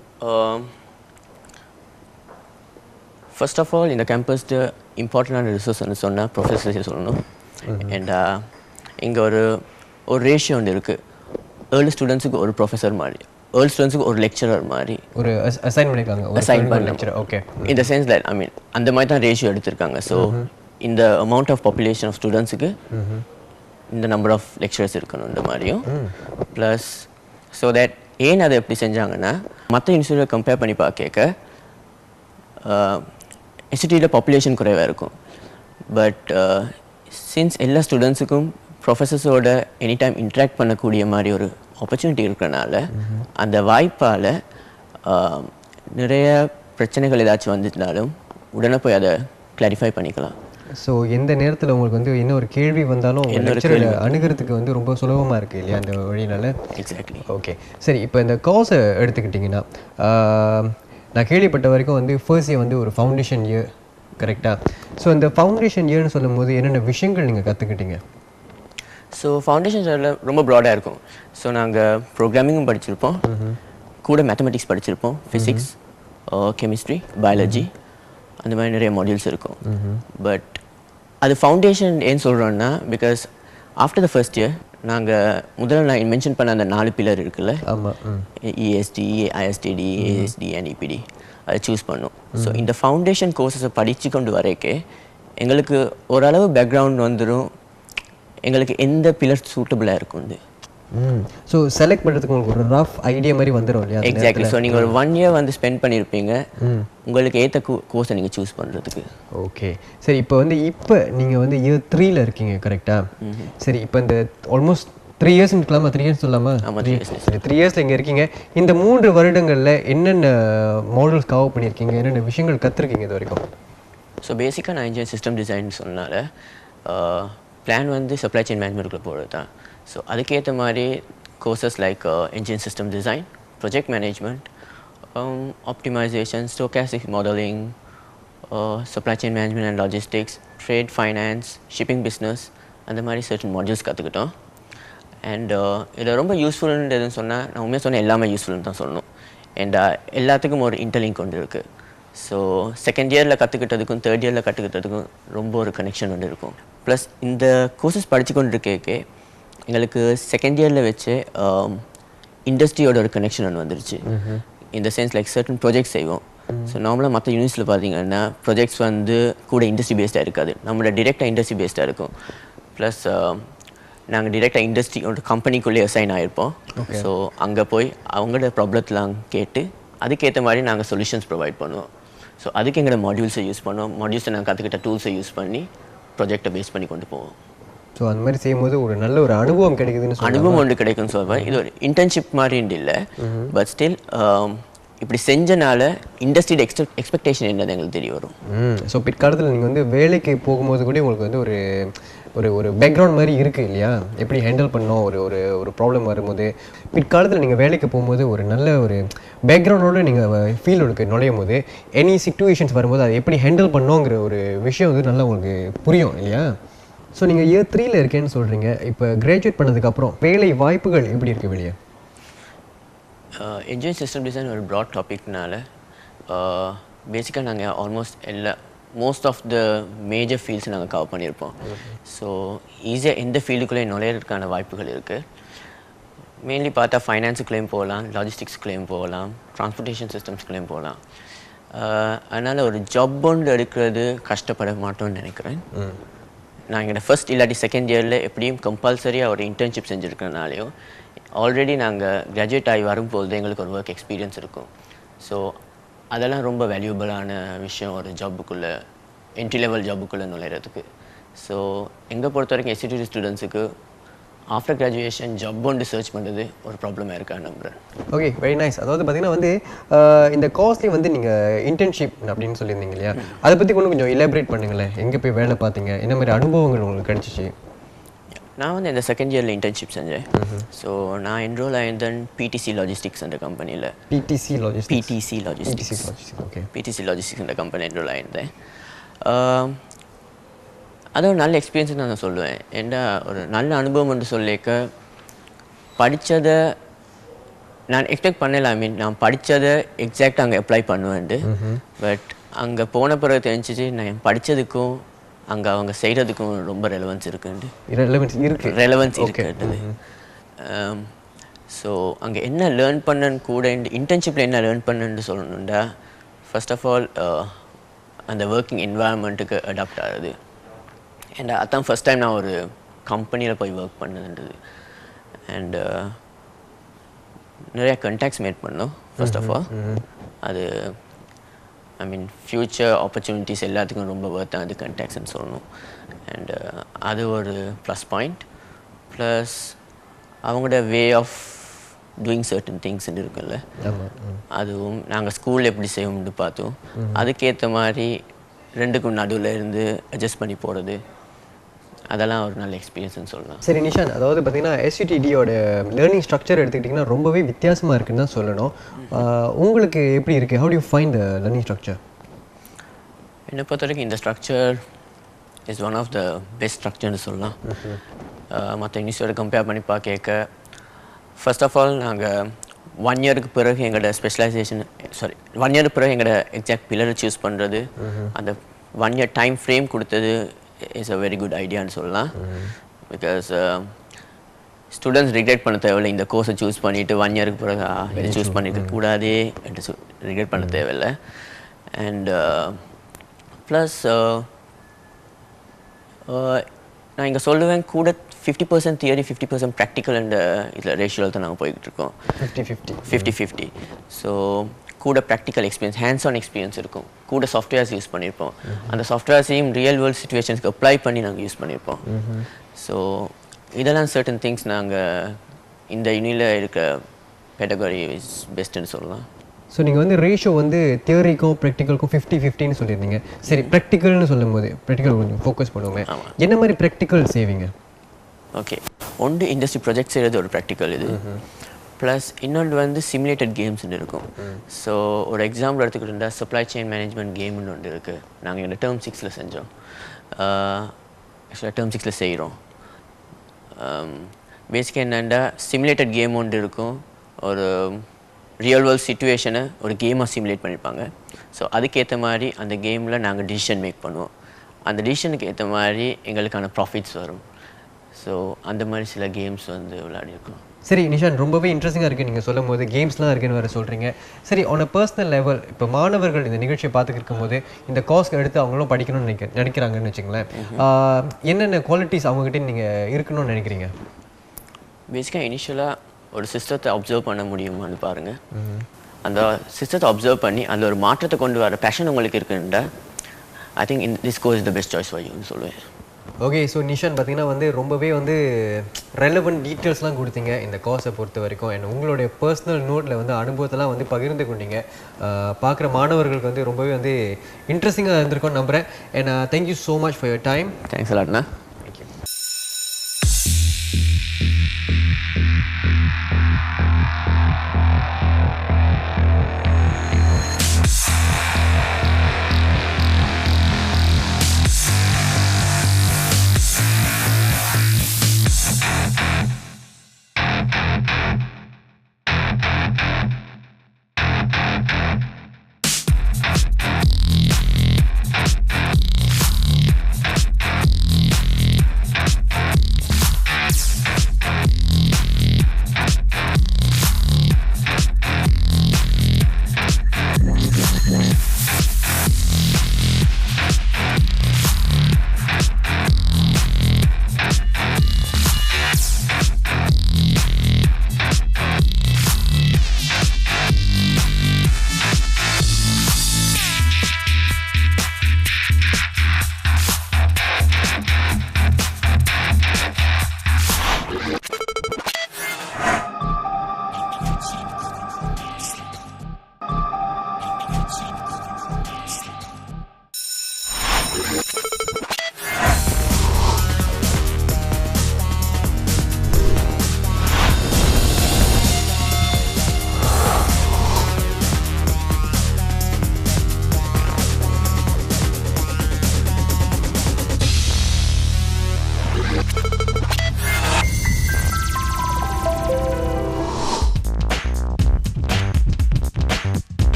ஃபர்ஸ்ட் ஆஃப் ஆல் இந்த கேம்பஸ்டு இம்பார்ட்டண்டான ரிசோர்ஸ்னு சொன்னால் ப்ரொஃபஸர்ஸே சொல்லணும். அண்ட் இங்கே ஒரு ரேஷியோ ஒன்று இருக்குது. ஏர்லி ஸ்டூடெண்ட்ஸுக்கு ஒரு ப்ரொஃபஸர் மாதிரி, ஏர்லி ஸ்டூடெண்ட்ஸுக்கு ஒரு லெக்சரர் மாதிரி ஒரு அசைன் பண்ணியிருக்காங்க. அசைன் பண்ண லெக்சரர். ஓகே. இந்த சென்ஸ் தட் ஐ மீன் அந்த மாதிரி தான் ரேஷியோ எடுத்திருக்காங்க. ஸோ இந்த அமௌண்ட் ஆஃப் பாப்புலேஷன் ஆஃப் ஸ்டூடெண்ட்ஸுக்கு இந்த நம்பர் ஆஃப் லெக்சரர்ஸ் இருக்கணுன்ற மாதிரியும் ப்ளஸ் ஸோ தட் ஏன் அதை எப்படி செஞ்சாங்கன்னா மற்ற இன்ஸ்டியூட்டை கம்பேர் பண்ணி பார்க்க இன்ஸ்டியூட்டில் பாப்புலேஷன் குறைவாக இருக்கும். பட் சின்ஸ் எல்லா ஸ்டூடெண்ட்ஸுக்கும் ப்ரொஃபஸர்ஸோட எனி டைம் இன்ட்ராக்ட் பண்ணக்கூடிய மாதிரி ஒரு ஆப்பர்ச்சுனிட்டி இருக்கிறனால அந்த வாய்ப்பால் நிறைய பிரச்சனைகள் ஏதாச்சும் வந்துட்டாலும் உடனே போய் அதை கிளாரிஃபை பண்ணிக்கலாம். ஸோ எந்த நேரத்தில் உங்களுக்கு வந்து என்ன ஒரு கேள்வி வந்தாலும் அணுகிறதுக்கு வந்து ரொம்ப சுலபமாக இருக்குது இல்லையா அந்த வழியினால? எக்ஸாக்ட்லி. ஓகே, சரி, இப்போ இந்த கோர்ஸை எடுத்துக்கிட்டிங்கன்னா நான் கேள்விப்பட்ட வரைக்கும் வந்து ஃபர்ஸ்ட் இயர் வந்து ஒரு ஃபவுண்டேஷன் இயர், கரெக்டாக? ஸோ இந்த ஃபவுண்டேஷன் இயர்னு சொல்லும் போது என்னென்ன விஷயங்கள் நீங்கள் கற்றுக்கிட்டீங்க? ஸோ ஃபவுண்டேஷன் இயரில் ரொம்ப ப்ராடாக இருக்கும். ஸோ நாங்கள் ப்ரோக்ராமிங்கும் படிச்சிருப்போம், கூட மேத்தமெட்டிக்ஸ் படிச்சிருப்போம், ஃபிசிக்ஸ், கெமிஸ்ட்ரி, பயாலஜி, அந்த மாதிரி நிறைய மாடியூல்ஸ் இருக்கும். பட் அது ஃபவுண்டேஷன் ஏன்னு சொல்கிறோன்னா because after the first year நாங்கள் முதல்ல நான் மென்ஷன் பண்ண அந்த 4 பில்லர் இருக்குல்ல, இஎஸ்டி, ஐஎஸ்டிடி, ஏஎஸ்டி அண்ட் இபிடி, அதை சூஸ் பண்ணோம். ஸோ இந்த ஃபவுண்டேஷன் கோர்ஸஸை படித்து கொண்டு வரைக்கே எங்களுக்கு ஓரளவு பேக்ரவுண்ட் வந்துடும், எங்களுக்கு எந்த பில்லர் சூட்டபிளாக இருக்கும். ஸோ செலக்ட் பண்ணுறதுக்கு உங்களுக்கு ஒரு ரஃப் ஐடியா மாதிரி வந்துடும் இல்லையா? எக்ஸாக்ட்லி. ஸோ நீங்கள் ஒரு 1 இயர் வந்து ஸ்பெண்ட் பண்ணியிருப்பீங்க உங்களுக்கு ஏற்ற கோர்ஸை நீங்கள் சூஸ் பண்ணுறதுக்கு. ஓகே, சரி, இப்போ நீங்கள் வந்து இயர் 3ல் இருக்கீங்க, கரெக்டாக? சரி, இப்போ இந்த ஆல்மோஸ்ட் 3 இயர்ஸ் இருக்கலாமா? 3 இயர்ஸ் சொல்லலாமா? ஆமாம், 3 இயர்ஸ். சரி, 3 இயர்ஸில் இங்கே இருக்கீங்க. இந்த 3 வருடங்களில் என்னென்ன மாடல்ஸ் கவர் பண்ணியிருக்கீங்க, என்னென்ன விஷயங்கள் கற்றுருக்கீங்க இது வரைக்கும்? ஸோ பேசிக்காக நான் இன்ஜினியரிங் சிஸ்டம் டிசைன் சொன்னால பிளான் வந்து சப்ளை செயின் மேனேஜ்மெண்ட்டுக்குள்ளே போகிறது தான். ஸோ அதுக்கேற்ற மாதிரி courses like engine system design, project management, optimization, stochastic modeling, supply chain management and logistics, trade finance, shipping business, அந்த மாதிரி certain modules கற்றுக்கிட்டோம். அண்ட் இதில் ரொம்ப யூஸ்ஃபுல்னு எதுன்னு சொன்னால் நான் உண்மையாக சொன்னால் எல்லாமே யூஸ்ஃபுல்னு தான் சொல்லணும். அண்ட் எல்லாத்துக்கும் ஒரு இன்டர்லிங்க் ஒன்று இருக்குது. ஸோ செகண்ட் இயரில் கற்றுக்கிட்டதுக்கும் தேர்ட் இயரில் கற்றுக்கிட்டதுக்கும் ரொம்ப ஒரு கனெக்ஷன் ஒன்று இருக்கும். ப்ளஸ் இந்த கோர்சஸ் படித்து கொண்டு இருக்கே எங்களுக்கு செகண்ட் இயரில் வச்சு இண்டஸ்ட்ரியோட ஒரு கனெக்ஷன் ஒன்று வந்துருச்சு. இந்த சென்ஸ் லைக் சர்டன் ப்ராஜெக்ட்ஸ் செய்வோம். ஸோ நார்மலாக மற்ற யூனிவர்சிட்டியில் பார்த்தீங்கன்னா ப்ராஜெக்ட்ஸ் வந்து கூட இண்டஸ்ட்ரி பேஸ்டாக இருக்காது, நம்மளோட டிரெக்டாக இண்டஸ்ட்ரி பேஸ்டாக இருக்கும். ப்ளஸ் நாங்கள் டிரெக்டாக இண்டஸ்ட்ரி ஒரு கம்பெனிக்குள்ளேயே அசைன் ஆகிருப்போம். ஸோ அங்கே போய் அவங்களோட ப்ராப்ளத்தெலாம் கேட்டு அதுக்கேற்ற மாதிரி நாங்கள் சொல்யூஷன்ஸ் ப்ரொவைட் பண்ணுவோம். ஸோ அதுக்கு எங்களோட மாடியூல்ஸை யூஸ் பண்ணுவோம். மாடியூல்ஸை நாங்கள் கற்றுக்கிட்ட டூல்ஸை யூஸ் பண்ணி ப்ராஜெக்டை பேஸ் பண்ணி கொண்டு போவோம். ஸோ அந்த மாதிரி செய்யும்போது ஒரு நல்ல ஒரு அனுபவம் கிடைக்குதுன்னு அனுபவம் ஒன்று கிடைக்கும்னு சொல்லுவேன். இது ஒரு இன்டர்ன்ஷிப் மாதிரின்னு இல்லை, பட் ஸ்டில் இப்படி செஞ்சனால இண்டஸ்ட்ரியோட எக்ஸ்பெக்டேஷன் என்னது எங்களுக்கு தெரிய வரும். ஸோ பிற்காலத்தில் நீங்கள் வந்து வேலைக்கு போகும்போது கூட உங்களுக்கு வந்து ஒரு ஒரு ஒரு பேக்ரவுண்ட் மாதிரி இருக்குது இல்லையா, எப்படி ஹேண்டில் பண்ணோம் ஒரு ஒரு ஒரு ப்ராப்ளம் வரும்போது. பிற்காலத்தில் நீங்கள் வேலைக்கு போகும்போது ஒரு நல்ல ஒரு பேக்ரவுண்டோடு நீங்கள் ஃபீல்டுக்கு நுழையும் போது எனி சிச்சுவேஷன்ஸ் வரும்போது அதை எப்படி ஹேண்டில் பண்ணோங்கிற ஒரு விஷயம் வந்து நல்லா உங்களுக்கு புரியும் இல்லையா. ஸோ நீங்கள் இயர் 3ல் இருக்கேன்னு சொல்கிறீங்க, இப்போ கிராஜுவேட் பண்ணதுக்கப்புறம் வேலை வாய்ப்புகள் எப்படி இருக்குது வெளியே? என்ஜினியரிங் சிஸ்டம் டிசைன் ஒரு ப்ராட் டாபிக்னால பேசிக்காக நாங்கள் almost most of the major fields நாங்கள் கவர் பண்ணியிருப்போம். ஸோ ஈஸியாக எந்த ஃபீல்டுக்குள்ளே நுழையிறதுக்கான வாய்ப்புகள் இருக்குது. மெயின்லி பார்த்தா ஃபைனான்ஸுக்குள்ளேயும் போகலாம், லாஜிஸ்டிக்ஸ்குள்ளேயும் போகலாம், டிரான்ஸ்போர்ட்டேஷன் சிஸ்டம்ஸ்குள்ளேயும் போகலாம். அதனால் ஒரு ஜாப் ஒன்று எடுக்கிறது கஷ்டப்பட மாட்டோம்னு நினைக்கிறேன். நான் எங்களோட ஃபர்ஸ்ட் இல்லாட்டி செகண்ட் இயரில் எப்படியும் கம்பல்சரியாக ஒரு இன்டர்ன்ஷிப் செஞ்சுருக்கிறனாலையும் ஆல்ரெடி நாங்கள் கிராஜுவேட் ஆகி வரும்போது எங்களுக்கு ஒரு ஒர்க் எக்ஸ்பீரியன்ஸ் இருக்கும். ஸோ அதெல்லாம் ரொம்ப வேல்யூபிளான விஷயம் ஒரு ஜாப்புக்குள்ளே, என்ட்ரி லெவல் ஜாப்புக்குள்ளே நுழையிறதுக்கு. ஸோ எங்களை பொறுத்த வரைக்கும் எஸ்சிடி ஸ்டூடெண்ட்ஸுக்கு ஆஃப்டர் கிராஜுவேஷன் ஜாப் ஒன்று சர்ச் பண்ணுறது ஒரு ப்ராப்ளமாக இருக்கான்னு நம்புகிறேன். Okay, very nice. அதாவது பார்த்தீங்கன்னா வந்து இந்த கோர்ஸ்லேயே வந்து நீங்கள் இன்டர்ன்ஷிப் அப்படின்னு சொல்லியிருந்தீங்க இல்லையா, அதை பற்றி கொஞ்சம் எலாபரேட் பண்ணுங்களேன். எங்கே போய் வேலை பார்த்தீங்க, என்ன மாதிரி அனுபவங்கள் உங்களுக்கு கிடைச்சிச்சு? நான் வந்து இந்த செகண்ட் இயரில் இன்டர்ன்ஷிப் செஞ்சேன். ஸோ நான் என்ரோல் ஆயிருந்தேன் பிடிசி லாஜிஸ்டிக்ஸ் என்ற கம்பெனியில். PDC logistics okay, PDC logistics என்ற கம்பெனி என்ரோல் ஆயிருந்தேன். அது ஒரு நல்ல எக்ஸ்பீரியன்ஸ் நான் சொல்லுவேன். ஏன்னா ஒரு நல்ல அனுபவம் என்று சொல்லிக்க படித்ததை நான் எக்ஸ்பெக்ட் பண்ணல. ஐ மீன் நான் படித்ததை எக்ஸாக்டாக அங்கே அப்ளை பண்ணுவேன்ட்டு. பட் அங்கே போன பிறகு தெரிஞ்சிச்சு நான் படித்ததுக்கும் அங்கே அவங்க செய்கிறதுக்கும் ரொம்ப ரெலவன்ஸ் இருக்குன்ட்டு. ரெலவன்ஸ் இருக்குன்றது. ஸோ அங்கே என்ன லேர்ன் பண்ணன்னு கூட இன்டர்ன்ஷிப்பில் என்ன லேர்ன் பண்ணுன்னு சொல்லணுண்டா, ஃபர்ஸ்ட் ஆஃப் ஆல் அந்த ஒர்க்கிங் என்வாயன்மெண்ட்டுக்கு அடாப்ட் ஆகுது. அண்ட் அதான் ஃபர்ஸ்ட் டைம் நான் ஒரு கம்பெனியில் போய் ஒர்க் பண்ணதுன்றது. அண்டு நிறையா கண்டாக்ட்ஸ் மேட் பண்ணோம் ஃபர்ஸ்ட் ஆஃப் ஆல். அது ஐ மீன் ஃப்யூச்சர் ஆப்பர்ச்சுனிட்டிஸ் எல்லாத்துக்கும் ரொம்ப ஒர்த்தானது கண்டாக்ட்ஸ்ன்னு சொல்லணும். அண்டு அது ஒரு ப்ளஸ் பாயிண்ட். ப்ளஸ் அவங்களோட way of doing certain things இருக்குல்ல, அதுவும் நாங்கள் ஸ்கூலில் எப்படி செய்வோம்னு பார்த்தோம். அதுக்கேற்ற மாதிரி ரெண்டுக்கும் நடுவில் இருந்து அட்ஜஸ்ட் பண்ணி போகிறது, அதெல்லாம் ஒரு நல்ல எக்ஸ்பீரியன்ஸ்னு சொல்லலாம். சரி நிஷான், அதாவது பார்த்தீங்கன்னா எஸ்யூடிடியோட லேர்னிங் ஸ்ட்ரக்சர் எடுத்துக்கிட்டிங்கன்னா ரொம்பவே வித்தியாசமாக இருக்குன்னு தான் சொல்லணும். உங்களுக்கு எப்படி இருக்குது? How do you find the learning structure? என்னை பொறுத்த வரைக்கும் இந்த structure is one of the best ஸ்ட்ரக்சர்னு சொல்லலாம். மற்ற யூனிவர்சிட்டியோட கம்பேர் பண்ணி பார்க்க ஃபர்ஸ்ட் ஆஃப் ஆல் நாங்கள் 1 இயருக்கு பிறகு எங்களோட ஸ்பெஷலைசேஷன் 1 இயருக்கு பிறகு எங்களோட எக்ஸாக்ட் பில்லரை சூஸ் பண்ணுறது, அந்த 1 இயர் டைம் ஃப்ரேம் கொடுத்தது இஸ் அ வெரி குட் ஐடியான்னு சொல்லலாம். பிகாஸ் ஸ்டூடெண்ட்ஸ் ரிக்ரெட் பண்ண தேவையில்லை. இந்த கோர்ஸை சூஸ் பண்ணிவிட்டு 1 இயருக்கு பிறகு இதை சூஸ் பண்ணியிருக்க கூடாதே என்று ரிக்ரெட் பண்ண தேவையில்லை. அண்ட் ப்ளஸ் நான் இங்கே சொல்லுவேன் கூட 50% தியரி 50% ப்ராக்டிக்கல் அண்ட் இதில் ரேஷியோவில் தான் நாங்கள் போய்கிட்டு இருக்கோம். 50-50. ஸோ கூட practical experience, hands on experience இருக்கும். கூட சாஃப்ட்வேர்ஸ் யூஸ் பண்ணியிருப்போம். அந்த சாஃப்ட்வேர்ஸையும் ரியல் வேர்ல்ட் சிச்சுவேஷன்ஸ்க்கு அப்ளை பண்ணி நாங்கள் யூஸ் பண்ணியிருப்போம். ஸோ இதெல்லாம் சர்டன் திங்ஸ் நாங்கள் இந்த யூனியில் இருக்க பெடகரி இஸ் பெஸ்ட்டுன்னு சொல்லலாம். ஸோ நீங்கள் வந்து ரேஷியோ வந்து தியரிக்கும் ப்ராக்டிக்கலுக்கும் 50-50ன்னு சொல்லியிருந்தீங்க. சரி, ப்ராக்டிக்கல்னு சொல்லும் போது ப்ராக்டிக்கல் கொஞ்சம் ஃபோக்கஸ் பண்ணுவோமே, என்ன மாதிரி ப்ராக்டிக்கல் செய்வீங்க? ஓகே, ஒன்று இண்டஸ்ட்ரி ப்ராஜெக்ட் செய்கிறது ஒரு ப்ராக்டிக்கல் இது. ப்ளஸ் இன்னொன்று வந்து சிமுலேட்டட் கேம்ஸ்னு இருக்கும். ஸோ ஒரு எக்ஸாம்பிள் எடுத்துக்கிட்டு சப்ளை செயின் மேனேஜ்மெண்ட் கேம்னு ஒன்று இருக்குது. நாங்கள் எங்கள் டேர்ம் 6 செஞ்சோம். ஆக்சுவலாக டேர்ம் 6 செய்கிறோம். பேசிக்காக என்னென்னா சிமுலேட்டட் கேம் ஒன்று இருக்கும். ஒரு ரியல் வேர்ல்ட் சிச்சுவேஷனை ஒரு கேமாக சிமுலேட் பண்ணியிருப்பாங்க. ஸோ அதுக்கேற்ற மாதிரி அந்த கேமில் நாங்கள் டிசிஷன் மேக் பண்ணுவோம். அந்த டிசிஷனுக்கு ஏற்ற மாதிரி எங்களுக்கான ப்ராஃபிட்ஸ் வரும். ஸோ அந்த மாதிரி சில கேம்ஸ் வந்து விளையாடிருக்கோம். சரி நிஷான், ரொம்பவே இன்ட்ரெஸ்டிங்காக இருக்குது நீங்கள் சொல்லும் போது, கேம்ஸ்லாம் இருக்குன்னு வேறு சொல்கிறீங்க. சரி, ஆன் அ பர்சனல் லெவல் இப்போ மாணவர்கள் இந்த நிகழ்ச்சியை பார்த்துட்டு இருக்கும்போது இந்த கோர்ஸ் எடுத்து அவங்களும் படிக்கணும்னு நினைக்கிறாங்கன்னு வச்சுங்களேன், என்னென்ன குவாலிட்டிஸ் அவங்ககிட்ட நீங்கள் இருக்கணும்னு நினைக்கிறீங்க? பேசிக்காக இனிஷியலாக ஒரு சிஸ்டத்தை அப்சர்வ் பண்ண முடியுமான்னு பாருங்கள். அந்த சிஸ்டத்தை அப்சர்வ் பண்ணி அந்த ஒரு மாற்றத்தை கொண்டு வர பேஷன் உங்களுக்கு இருக்குன்னா I think this course is the best choice for யூன்னு சொல்லுவேன். ஓகே, ஸோ நிஷான் பார்த்தீங்கன்னா வந்து ரொம்பவே வந்து ரெலவெண்ட் டீட்டெயில்ஸ்லாம் கொடுத்தீங்க இந்த கோர்ஸை பொறுத்த வரைக்கும். அண்ட் உங்களுடைய பர்சனல் நோட்டில் வந்து அனுபவத்தெல்லாம் வந்து பகிர்ந்து கொண்டீங்க. பார்க்குற மாணவர்களுக்கு வந்து ரொம்பவே வந்து இன்ட்ரெஸ்டிங்காக இருந்திருக்கும்னு நம்புகிறேன். And thank you so much for your time. Thanks அலாட்ண்ணா.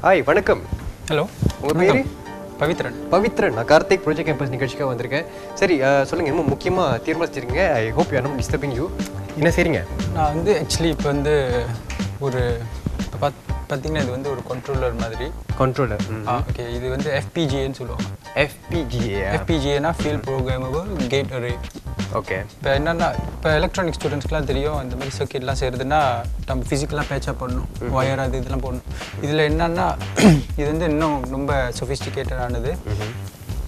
ஹாய், வணக்கம். ஹலோ, உங்கள் பேர்? பவித்ரன். பவித்ரன். நான் கார்த்திக் ப்ராஜெக்ட் கேம்பஸ் நிகழ்ச்சிக்காக வந்திருக்கேன். சரி, சொல்லுங்கள், இன்னும் முக்கியமாக தீர்மானிச்சிருக்கீங்க. I hope you are not disturbing you. என்ன செய்றீங்க? நான் வந்து ஆக்சுவலி இப்போ வந்து ஒரு பார்த்தீங்கன்னா இது வந்து ஒரு கண்ட்ரோலர் மாதிரி. கண்ட்ரோலர். ஓகே, இது வந்து FPGAன்னு சொல்லுவாங்க. FPGAனா field programmable gate array. Okay. இப்போ என்னென்னா, இப்போ எலக்ட்ரானிக் ஸ்டூடெண்ட்ஸ்க்குலாம் தெரியும், இந்த மாதிரி சர்க்கிட்லாம் செய்கிறதுனா நம்ம ஃபிசிக்கலாக பேச்சப் பண்ணணும், ஒயர் அது இதெல்லாம் போடணும். இதில் என்னென்னா இது வந்து இன்னும் ரொம்ப சொஃபிஸ்டிகேட்டடானது.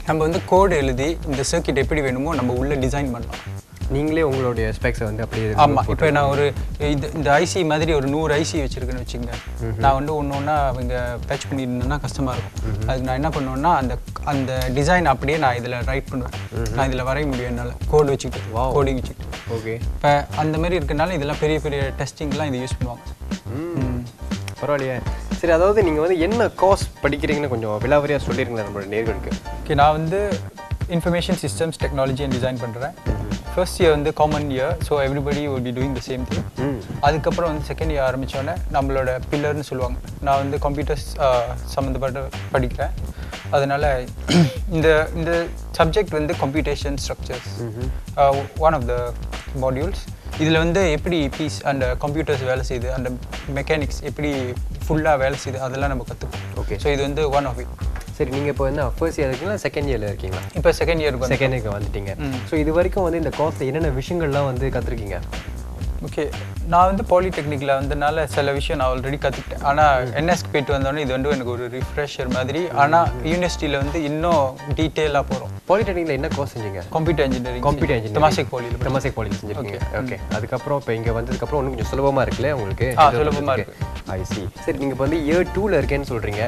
நம்ம வந்து கோடு எழுதி இந்த சர்க்கிட் எப்படி வேணுமோ நம்ம உள்ளே டிசைன் பண்ணலாம். நீங்களே உங்களுடைய ஸ்பெக்ஸை வந்து அப்படியே? ஆமாம். இப்போ நான் ஒரு இந்த ஐசி மாதிரி ஒரு 100 ஐசி வச்சுருக்கேன்னு வச்சுங்க. நான் வந்து ஒன்று ஒன்றா அவங்க பேட்ச் பண்ணியிருந்தேன்னா கஷ்டமாக இருக்கும். அதுக்கு நான் என்ன பண்ணுவேன்னா அந்த டிசைன் அப்படியே நான் இதில் ரைட் பண்ணுவேன். நான் இதில் வரைய முடியும் என்னால், கோடு வச்சுக்கிட்டு, கோடிங் வச்சுக்கிட்டு. ஓகே. இப்போ அந்த மாதிரி இருக்கனால இதெல்லாம் பெரிய பெரிய டெஸ்டிங்லாம் இது யூஸ் பண்ணுவாங்க. பரவாயில்லையே. சரி, அதாவது நீங்கள் வந்து என்ன கோர்ஸ் படிக்கிறீங்கன்னு கொஞ்சம் விலாவரியாக சொல்லிடுங்களேன் நம்மளோட நேர்களுக்கு. ஓகே, நான் வந்து information systems technology and design பண்ணுறேன். ஃபர்ஸ்ட் இயர் வந்து common year, so everybody will be doing the same thing. அதுக்கப்புறம் வந்து செகண்ட் இயர் ஆரம்பித்தோடனே நம்மளோட பில்லர்னு சொல்லுவாங்க. நான் வந்து கம்ப்யூட்டர்ஸ் சம்மந்தப்பட்ட படிக்கிறேன். அதனால் இந்த சப்ஜெக்ட் வந்து computation structures one of the modules. இதில் வந்து எப்படி பீஸ் அந்த கம்ப்யூட்டர்ஸ் வேலை செய்யுது, அந்த மெக்கானிக்ஸ் எப்படி ஃபுல்லாக வேலை செய்யுது, அதெல்லாம் நம்ம கற்றுப்போம். ஓகே. ஸோ இது வந்து ஒன் ஆஃப் இட். சரி நீங்கள் இப்போ வந்து ஃபர்ஸ்ட் இயர் இருக்கீங்களா செகண்ட் இயரில் இருக்கீங்களா? இப்போ செகண்ட் இயருக்கு வந்துட்டீங்க. ஸோ இது வரைக்கும் வந்து இந்த கோர்ஸில் என்னென்ன விஷயங்கள்லாம் வந்து கற்றுருக்கீங்க? ஓகே, நான் வந்து பாலிடெக்னிக்கில் வந்தனால சில விஷயம் நான் ஆல்ரெடி கற்றுக்கிட்டேன். ஆனால் என்எஸ்க்கு போயிட்டு வந்தோடனே இது வந்து எனக்கு ஒரு ரிஃப்ரெஷர் மாதிரி. ஆனால் யூனிவர்சிட்டியில் வந்து இன்னும் டீட்டெயிலாக போகிறோம். பாலிடெக்னிக்கில் என்ன கோர்ஸ் செஞ்சீங்க? Computer engineering. தெமாசிக் பாலியில் செஞ்சுருக்கீங்க. ஓகே, அதுக்கப்புறம் இப்போ இங்கே வந்ததுக்கப்புறம் இன்னும் கொஞ்சம் சுலபமாக இருக்குல்ல உங்களுக்கு? சுலபமாக இருக்குது. ஐ சி. சரி, நீங்கள் இப்போ வந்து இயர் 2ல் இருக்கேன்னு சொல்கிறீங்க.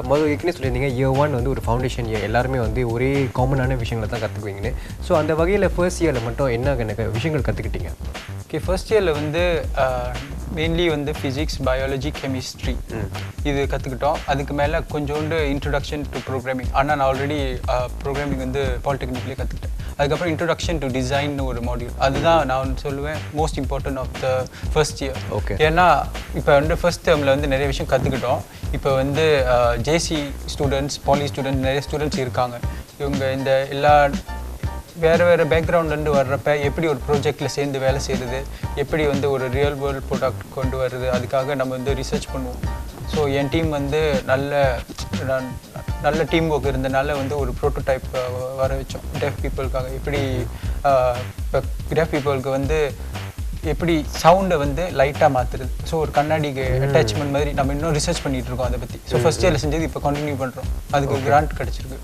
முதல் ஏற்கனவே சொல்லியிருந்தீங்க இயர் 1 வந்து ஒரு ஃபவுண்டேஷன் இயர், எல்லாருமே வந்து ஒரே காமனான விஷயங்களை தான் கற்றுக்குவீங்கன்னு. ஸோ அந்த வகையில் ஃபர்ஸ்ட் இயரில் மட்டும் என்ன விஷயங்கள் கற்றுக்கிட்டீங்க? ஓகே, ஃபர்ஸ்ட் இயரில் வந்து மெயின்லி வந்து ஃபிசிக்ஸ், பயாலஜி, கெமிஸ்ட்ரி இது கற்றுக்கிட்டோம். அதுக்கு மேலே கொஞ்சோண்டு இன்ட்ரொடக்ஷன் டு ப்ரோக்ராமிங். ஆனால் நான் ஆல்ரெடி ப்ரோக்ராமிங் வந்து பாலிடெக்னிக்லேயே கற்றுக்கிட்டேன். அதுக்கப்புறம் இன்ட்ரொடக்ஷன் டு டிசைன் ஒரு மாடியூல், அதுதான் நான் சொல்லுவேன் most important of the first year. Okay, ஏன்னா இப்போ வந்து ஃபர்ஸ்ட் டேர்மில் வந்து நிறைய விஷயம் கற்றுக்கிட்டோம். இப்போ வந்து ஜேசி ஸ்டூடெண்ட்ஸ், பாலி ஸ்டூடெண்ட்ஸ், நிறைய ஸ்டூடெண்ட்ஸ் இருக்காங்க. இவங்க இந்த எல்லா வேறு பேக்ரவுண்ட்லேருந்து வர்றப்ப எப்படி ஒரு ப்ராஜெக்டில் சேர்ந்து வேலை செய்கிறது, எப்படி வந்து ஒரு ரியல் வேர்ல்ட் ப்ராடக்ட் கொண்டு வருது, அதுக்காக நம்ம வந்து ரிசர்ச் பண்ணுவோம். ஸோ என் டீம் வந்து நல்ல டீம் ஒர்க் இருந்தனால வந்து ஒரு ப்ரோட்டோடைப் வர வச்சோம் டெஃப் பீப்புளுக்காக. எப்படி இப்போ டெஃப் பீப்புளுக்கு வந்து எப்படி சவுண்டை வந்து லைட்டாக மாற்றுறது, ஸோ ஒரு கண்ணாடிக்கு அட்டாச்மெண்ட் மாதிரி நம்ம இன்னும் ரிசர்ச் பண்ணிகிட்டு இருக்கோம் அதை பற்றி. ஸோ ஃபர்ஸ்ட் இயரில் செஞ்சது இப்போ கண்டினியூ பண்ணுறோம். அதுக்கு ஒரு கிராண்ட் கிடச்சிருக்கு.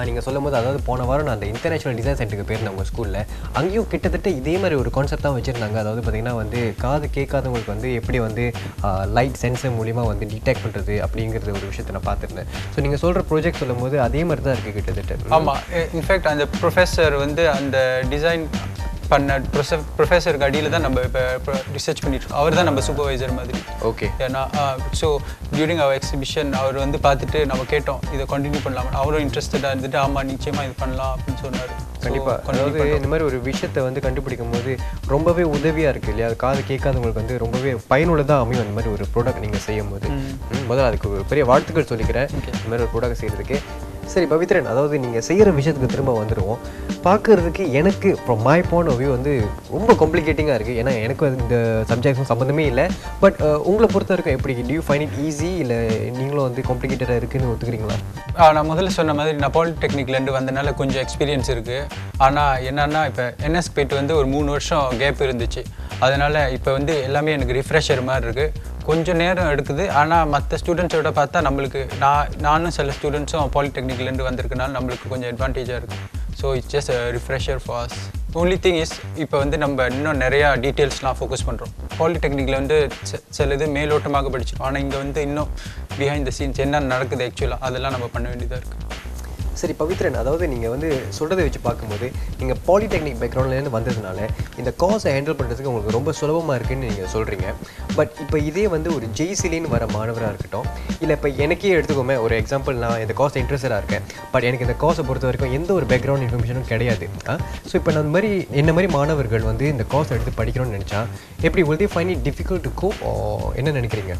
நீங்கள் சொல்லும் போது, அதாவது போன வாரம் நான் அந்த இன்டர்நேஷனல் டிசைன் சென்டருக்கு போயிருந்தேன் உங்கள் ஸ்கூலில். அங்கேயும் கிட்டத்தட்ட இதே மாதிரி ஒரு கான்செப்ட் தான் வச்சுருந்தாங்க. அதாவது பார்த்திங்கன்னா வந்து காது கேட்காதவங்களுக்கு வந்து எப்படி வந்து லைட் சென்சர் மூலிமா வந்து டிடெக்ட் பண்ணுறது அப்படிங்கிறது ஒரு விஷயத்தை நான் பார்த்துருந்தேன். ஸோ நீங்கள் சொல்கிற ப்ராஜெக்ட் சொல்லும் போது அதே மாதிரி தான் இருக்குது கிட்டத்தட்ட. ஆமாம், இன்ஃபேக்ட் அந்த ப்ரொஃபஸர் வந்து அந்த டிசைன் பண்ண ப்ரொஃபஸருக்கு அடியில் தான் நம்ம இப்போ ரிசர்ச் பண்ணிட்டுருக்கோம். அவர் தான் நம்ம சூப்பர்வைசர் மாதிரி. ஓகே, ஏன்னா ஸோ டியூரிங் அவர் எக்ஸிபிஷன் அவர் வந்து பார்த்துட்டு நம்ம கேட்டோம் இதை கண்டினியூ பண்ணலாம். அவரும் இன்ட்ரெஸ்டடாக இருந்துட்டு ஆமாம் நிச்சயமாக இது பண்ணலாம் அப்படின்னு சொன்னார். கண்டிப்பாக. அதாவது இந்த மாதிரி ஒரு விஷயத்தை வந்து கண்டுபிடிக்கும் போது ரொம்பவே உதவியாக இருக்குது இல்லையா? காது கேட்காதவங்களுக்கு வந்து ரொம்பவே பயனுள்ளதாக அமையும் அந்த மாதிரி ஒரு ப்ராடக்ட் நீங்கள் செய்யும் போது. முதல்ல அதுக்கு ஒரு பெரிய வாழ்த்துக்கள் சொல்லிக்கிறேன் இந்த மாதிரி ஒரு ப்ராடக்ட் செய்கிறதுக்கு. சரி பவித்ரன், அதாவது நீங்கள் செய்கிற விஷயத்துக்கு திரும்ப வந்துடுவோம். பார்க்குறதுக்கு எனக்கு from my point of view வந்து ரொம்ப காம்ப்ளிகேட்டிங்காக இருக்குது. ஏன்னா எனக்கு இந்த சப்ஜெக்ட்ஸும் சம்மந்தமே இல்லை. பட் உங்களை பொறுத்த வரைக்கும் எப்படி, due you find it easy, இல்லை நீங்களும் வந்து காம்ப்ளிகேட்டடாக இருக்குதுன்னு ஒத்துக்கிறீங்களா? நான் முதல்ல சொன்ன மாதிரி நான் பாலிடெக்னிக்லேருந்து வந்தனால கொஞ்சம் எக்ஸ்பீரியன்ஸ் இருக்குது. ஆனால் என்னென்னா இப்போ என்எஸ் போய்ட்டு வந்து ஒரு 3 வருஷம் கேப் இருந்துச்சு. அதனால் இப்போ வந்து எல்லாமே எனக்கு ரிஃப்ரெஷர் மாதிரி இருக்குது. கொஞ்சம் நேரம் எடுக்குது. ஆனால் மற்ற ஸ்டூடெண்ட்ஸோட பார்த்தா நம்மளுக்கு நானும் சில ஸ்டூடெண்ட்ஸும் பாலிடெக்னிக்லேருந்து வந்திருக்கனால நம்மளுக்கு கொஞ்சம் அட்வான்டேஜாக இருக்குது. So it's just refresher for us. Only thing is இப்போ வந்து நம்ம இன்னும் நிறையா டீட்டெயில்ஸ்லாம் ஃபோக்கஸ் பண்ணுறோம். பாலிடெக்னிக்கில் வந்து சில இது மேலோட்டமாக படிச்சிடும். ஆனால் இங்கே வந்து இன்னும் பிஹைண்ட் த சீன்ஸ் என்ன நடக்குது ஆக்சுவலாக அதெல்லாம் நம்ம பண்ண வேண்டியதாக இருக்குது. சரி பவித்ரன், அதாவது நீங்கள் வந்து சொல்கிறத வச்சு பார்க்கும்போது நீங்கள் பாலிடெக்னிக் பேக்ரவுண்ட்லேருந்து வந்ததுனால இந்த கோர்ஸை ஹேண்டில் பண்ணுறதுக்கு உங்களுக்கு ரொம்ப சுலபமாக இருக்குதுன்னு நீங்கள் சொல்கிறீங்க. பட் இப்போ இதே வந்து ஒரு ஜெய்சிலின்னு வர மாணவராக இருக்கட்டும், இல்லை இப்போ எனக்கே எடுத்துக்கோமே ஒரு எக்ஸாம்பிள், நான் இந்த கோர்ஸை இன்ட்ரெஸ்டடாக இருக்கேன். பட் எனக்கு இந்த கோர்ஸை பொறுத்த வரைக்கும் எந்த ஒரு பேக்ரவுண்ட் இன்ஃபர்மேஷனும் கிடையாது. ஸோ இப்போ நான் மாதிரி என்ன மாதிரி மாணவர்கள் வந்து இந்த கோர்ஸ் எடுத்து படிக்கணும்னு நினச்சா எப்படி will they find it difficult to cope என்ன நினைக்கிறீங்க?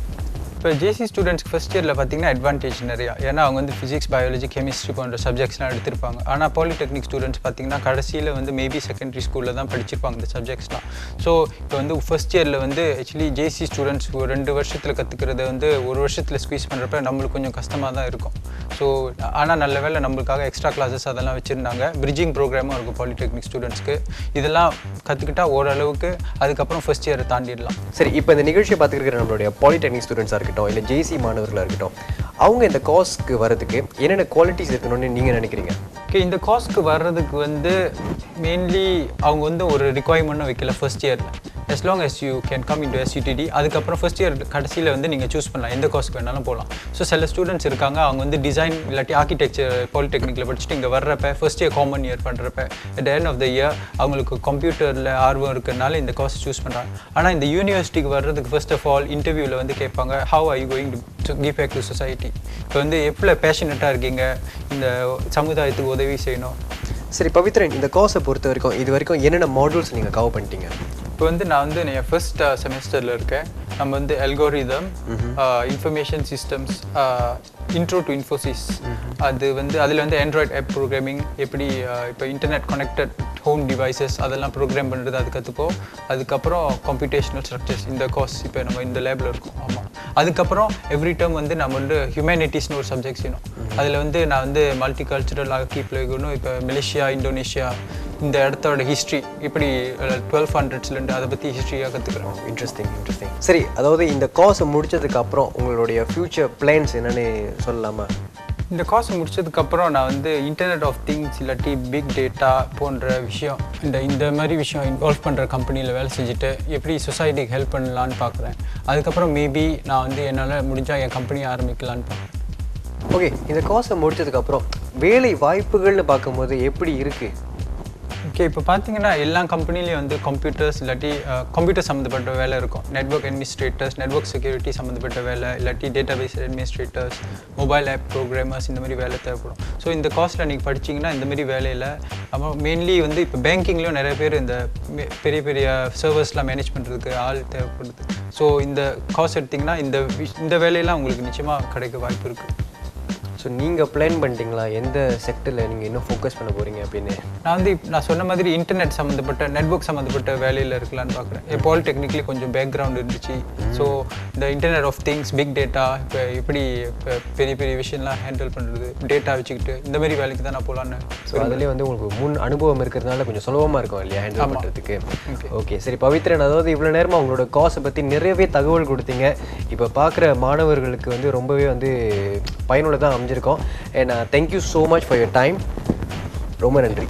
இப்போ ஜேசி ஸ்டூடெண்ட்ஸ்க்கு ஃபஸ்ட் இயரில் பார்த்தீங்கன்னா அட்வான்டேஜ் நிறையா. ஏன்னா அவங்க வந்து ஃபிசிக்ஸ், பயாலஜி, கெமிஸ்ட்ரி போன்ற சப்ஜெக்ட்ஸ்லாம் எடுத்திருப்பாங்க. ஆனால் பாலிடெக்னிக் ஸ்டூடெண்ட்ஸ் பார்த்தீங்கன்னா கடைசியில் வந்து மேபி செகண்டரி ஸ்கூலில் தான் படிச்சிருப்பாங்க இந்த சப்ஜெக்ட்ஸ்லாம். ஸோ இப்போ வந்து ஃபஸ்ட் இயரில் வந்து ஆக்சுவலி ஜேசி ஸ்டூடெண்ட்ஸ் ஒரு 2 வருஷத்தில் கற்றுக்கிறத வந்து ஒரு வருஷத்தில் ஸ்குவீஸ் பண்ணுறப்ப நம்மளுக்கு கொஞ்சம் கஷ்டமாக தான் இருக்கும். ஸோ ஆனால் நல்ல வேளை நம்மளுக்காக எக்ஸ்ட்ரா கிளாஸஸ் அதெல்லாம் வச்சுருந்தாங்க. பிரிட்ஜிங் ப்ரோக்ராமும் இருக்கும் பாலிடெக்னிக் ஸ்டூடெண்ட்ஸ்க்கு. இதெல்லாம் கற்றுக்கிட்டா ஓரளவுக்கு அதுக்கப்புறம் ஃபஸ்ட் இயரை தாண்டிடலாம். சரி, இப்போ இந்த நிகழ்ச்சியை பார்த்துக்கிற நம்மளுடைய பாலிடெக்னிக் ஸ்டூடெண்ட்ஸாக இருக்கட்டும், இல்லை ஜேசி மாணவர்களாக இருக்கட்டும், அவங்க இந்த கோர்ஸ்க்கு வரதுக்கு என்னென்ன குவாலிட்டிஸ் இருக்கணும்னு நீங்கள் நினைக்கிறீங்க? ஓகே, இந்த கோர்ஸ்க்கு வர்றதுக்கு வந்து மெயின்லி அவங்க வந்து ஒரு ரிக்வயர்மெண்ட்டும் வைக்கல ஃபர்ஸ்ட் இயரில். as long as you can come into SUTD. அதுக்கப்புறம் ஃபர்ஸ்ட் இயர் கடைசியில் வந்து நீங்கள் சூஸ் பண்ணலாம், எந்த கோர்ஸ்க்கு வேணாலும் போகலாம். ஸோ சில ஸ்டூடெண்ட்ஸ் இருக்காங்க அவங்க வந்து டிசைன் இல்லாட்டி ஆர்கிடெக்சர் பாலிடெக்னிக்கில் படிச்சுட்டு இங்கே வர்றப்ப ஃபர்ஸ்ட் இயர் காமன் இயர் பண்ணுறப்ப at the end of the year அவங்களுக்கு கம்ப்யூட்டரில் ஆர்வம் இருக்கிறதுனால இந்த கோர்ஸ் சூஸ் பண்ணுறாங்க. ஆனால் இந்த யூனிவர்சிட்டிக்கு வர்றதுக்கு ஃபர்ஸ்ட் ஆஃப் ஆல் இன்டர்வியூவில் வந்து கேட்பாங்க, how are you going to give back to society? இப்போ வந்து எவ்வளோ பேஷனட்டாக இருக்கீங்க, இந்த சமுதாயத்துக்கு உதவி செய்யணும். சரி பவித்ரன், இந்த கோர்ஸை பொறுத்த வரைக்கும் இது வரைக்கும் என்னென்ன மாடியூல்ஸ் நீங்கள் கவர் பண்ணிட்டீங்க? இப்போ வந்து நான் வந்து என் ஃபர்ஸ்ட் செமஸ்டரில் இருக்கேன். நம்ம வந்து algorithm, information systems, intro to Infosys, அது வந்து அதில் வந்து ஆண்ட்ராய்ட் ஆப் ப்ரோக்ராமிங், எப்படி இப்போ இன்டர்நெட் கனெக்டட் ஹோம் டிவைசஸ் அதெல்லாம் ப்ரோக்ராம் பண்ணுறது அது கற்றுப்போம். அதுக்கப்புறம் கம்ப்யூட்டேஷனல் ஸ்ட்ரக்சர்ஸ் இந்த கோர்ஸ் இப்போ நம்ம இந்த லேபில் இருக்கோம். ஆமாம். அதுக்கப்புறம் எவ்ரி டேர்ம் வந்து நம்ம வந்து ஹியூமனிட்டிஸ்னு ஒரு சப்ஜெக்ட்ஸ் வேணும். அதில் வந்து நான் வந்து மல்டி கல்ச்சுரல் ஆர்கிப்லேகணும் இப்போ மலேசியா இந்தோனேஷியா இந்த இடத்தோட ஹிஸ்ட்ரி இப்படி 1200s அதை பற்றி ஹிஸ்ட்ரியாக கற்றுக்குறோம். இன்ட்ரெஸ்டிங். சரி, அதாவது இந்த கோர்ஸை முடிச்சதுக்கு அப்புறம் உங்களுடைய ஃப்யூச்சர் பிளான்ஸ் என்னன்னு சொல்லலாமா? இந்த கோர்ஸ் முடிச்சதுக்கப்புறம் நான் வந்து இன்டர்நெட் ஆஃப் திங்ஸ் இல்லாட்டி பிக் டேட்டா போன்ற விஷயம் இந்த மாதிரி விஷயம் இன்வால்வ் பண்ணுற கம்பெனியில் வேலை செஞ்சுட்டு எப்படி சொசைட்டிக்கு ஹெல்ப் பண்ணலான்னு பார்க்குறேன். அதுக்கப்புறம் மேபி நான் வந்து என்னால் முடிஞ்சால் என் கம்பெனியை ஆரம்பிக்கலான்னு பார்க்குறேன். ஓகே, இந்த கோர்ஸை முடிச்சதுக்கப்புறம் வேலை வாய்ப்புகள்னு பார்க்கும்போது எப்படி இருக்குது? ஓகே, இப்போ பார்த்தீங்கன்னா எல்லா கம்பெனிலையும் வந்து கம்ப்யூட்டர்ஸ் இல்லாட்டி கம்ப்யூட்டர் சம்மந்தப்பட்ட வேலை இருக்கும். நெட்வொர்க் அட்மினிஸ்ட்ரேட்டர்ஸ், நெட்வொர்க் செக்யூரிட்டி சம்மந்தப்பட்ட வேலை, இல்லாட்டி database administrators, mobile app programmers இந்த மாதிரி வேலை தேவைப்படும். ஸோ இந்த கோர்ஸில் நீங்கள் படிச்சிங்கன்னா இந்த மாதிரி வேலையில் அப்புறம் மெயின்லி வந்து இப்போ பேங்கிங்லேயும் நிறைய பேர் இந்த பெரிய பெரிய சர்வர்ஸ்லாம் மேனேஜ் பண்ணுறதுக்கு ஆள் தேவைப்படுது. ஸோ இந்த கோர்ஸ் எடுத்திங்கன்னா இந்த வேலையெல்லாம் உங்களுக்கு நிச்சயமாக கிடைக்க வாய்ப்பு இருக்குது. ஸோ நீங்கள் பிளான் பண்ணிட்டீங்களா எந்த செக்டரில் நீங்கள் இன்னும் ஃபோக்கஸ் பண்ண போகிறீங்க அப்படின்னு? நான் சொன்ன மாதிரி இன்டர்நெட் சம்மந்தப்பட்ட நெட்வொர்க் சம்மந்தப்பட்ட வேலையில் இருக்கலான்னு பார்க்குறேன். பாலிடெக்னிக்லி கொஞ்சம் பேக்ரவுண்ட் இருந்துச்சு. ஸோ இந்த internet of things, big data, இப்போ எப்படி இப்போ பெரிய பெரிய விஷயம்லாம் ஹேண்டில் பண்ணுறது, டேட்டா வச்சுக்கிட்டு இந்த மாதிரி வேலைக்கு தான் நான் போகலான்னு. ஸோ அதுலேயே வந்து உங்களுக்கு முன் அனுபவம் இருக்கிறதுனால கொஞ்சம் சுலபமாக இருக்கும் இல்லையா ஹேண்டில் பண்ணுறதுக்கு? ஓகே, சரி பவித்ரன், அதாவது இவ்வளோ நேரமாக உங்களோட கோர்ஸை பற்றி நிறையவே தகவல் கொடுத்தீங்க. இப்போ பார்க்குற மாணவர்களுக்கு வந்து ரொம்பவே வந்து பயனுள்ளதாக அமைஞ்சிருக்கோம். And thank you so much for your time. ரொம்ப நன்றி.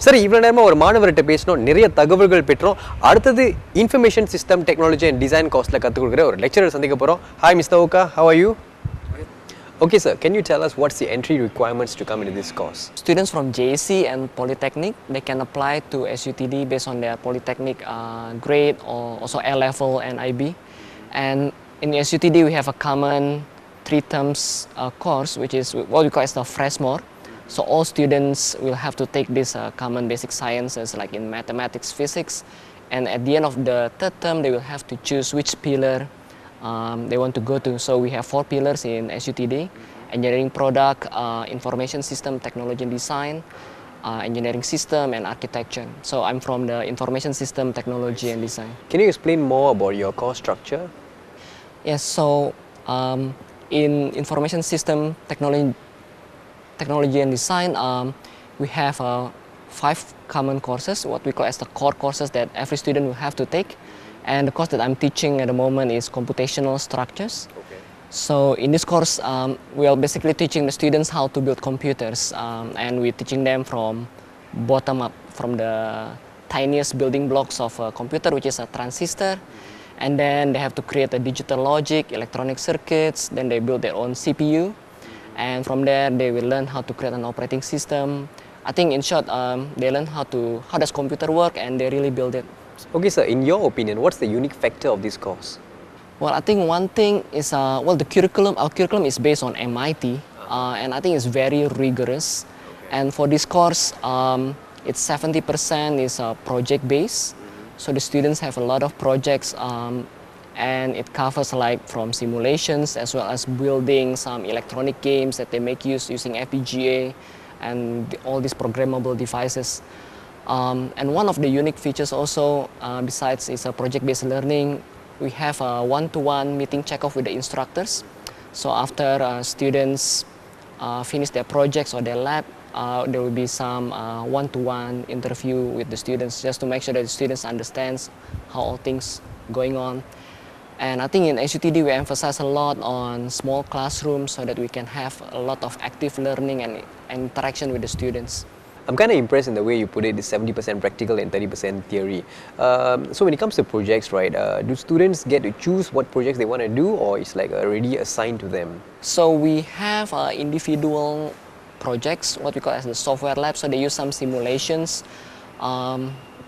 சரி, இவ்வளோ நேரமாக ஒரு மாணவர்கிட்ட பேசணும், நிறைய தகவல்கள் பெற்றோம். அடுத்தது information system technology and design கோர்ஸில் கற்றுக் கொடுக்குற ஒரு லெக்சரர் சந்திக்க போகிறோம். Hi mister Oka, how are you? Okay sir, can you tell us what's the entry requirements to come into this course? Students from JC and Polytechnic, they can apply to SUTD based on their Polytechnic grade or also A level and IB. And in SUTD we have a common 3 terms course which is what we call as the freshmore. So all students will have to take this common basic sciences like in mathematics, physics, and at the end of the 3rd term they will have to choose which pillar they want to go to. So we have 4 pillars in SUTD: engineering product, information system technology and design, engineering system and architecture. So I'm from the information system technology and design. Can you explain more about your course structure? Yes, so in information system technology and design, we have 5 common courses, what we call as the core courses that every student will have to take. And the course that I'm teaching at the moment is computational structures. So in this course, we are basically teaching the students how to build computers, and we're teaching them from bottom up, from the tiniest building blocks of a computer, which is a transistor, and then they have to create a digital logic, electronic circuits, then they build their own CPU, and from there they will learn how to create an operating system. I think in short, they learn how does computer work, and they really build it. Okay, sir, in your opinion, what's the unique factor of this course? Well, I think one thing is, the curriculum, our curriculum is based on MIT, and I think it's very rigorous. And for this course, it's 70% is project-based. So the students have a lot of projects, and it covers like from simulations as well as building some electronic games that they make use using FPGA and all these programmable devices. And one of the unique features also, besides is a project-based learning, we have a one-to-one meeting check-off with the instructors. So after students finish their projects or their lab, there will be some one-to-one interview with the students just to make sure that the students understand how all things going on. And I think in SUTD we emphasize a lot on small classrooms so that we can have a lot of active learning and interaction with the students. I'm kind of impressed in the way you put it, the 70% practical and 30% theory. So when it comes to projects, right, do students get to choose what projects they want to do, or it's like already assigned to them? So we have individual projects, what we call as the software lab. So they use some simulations,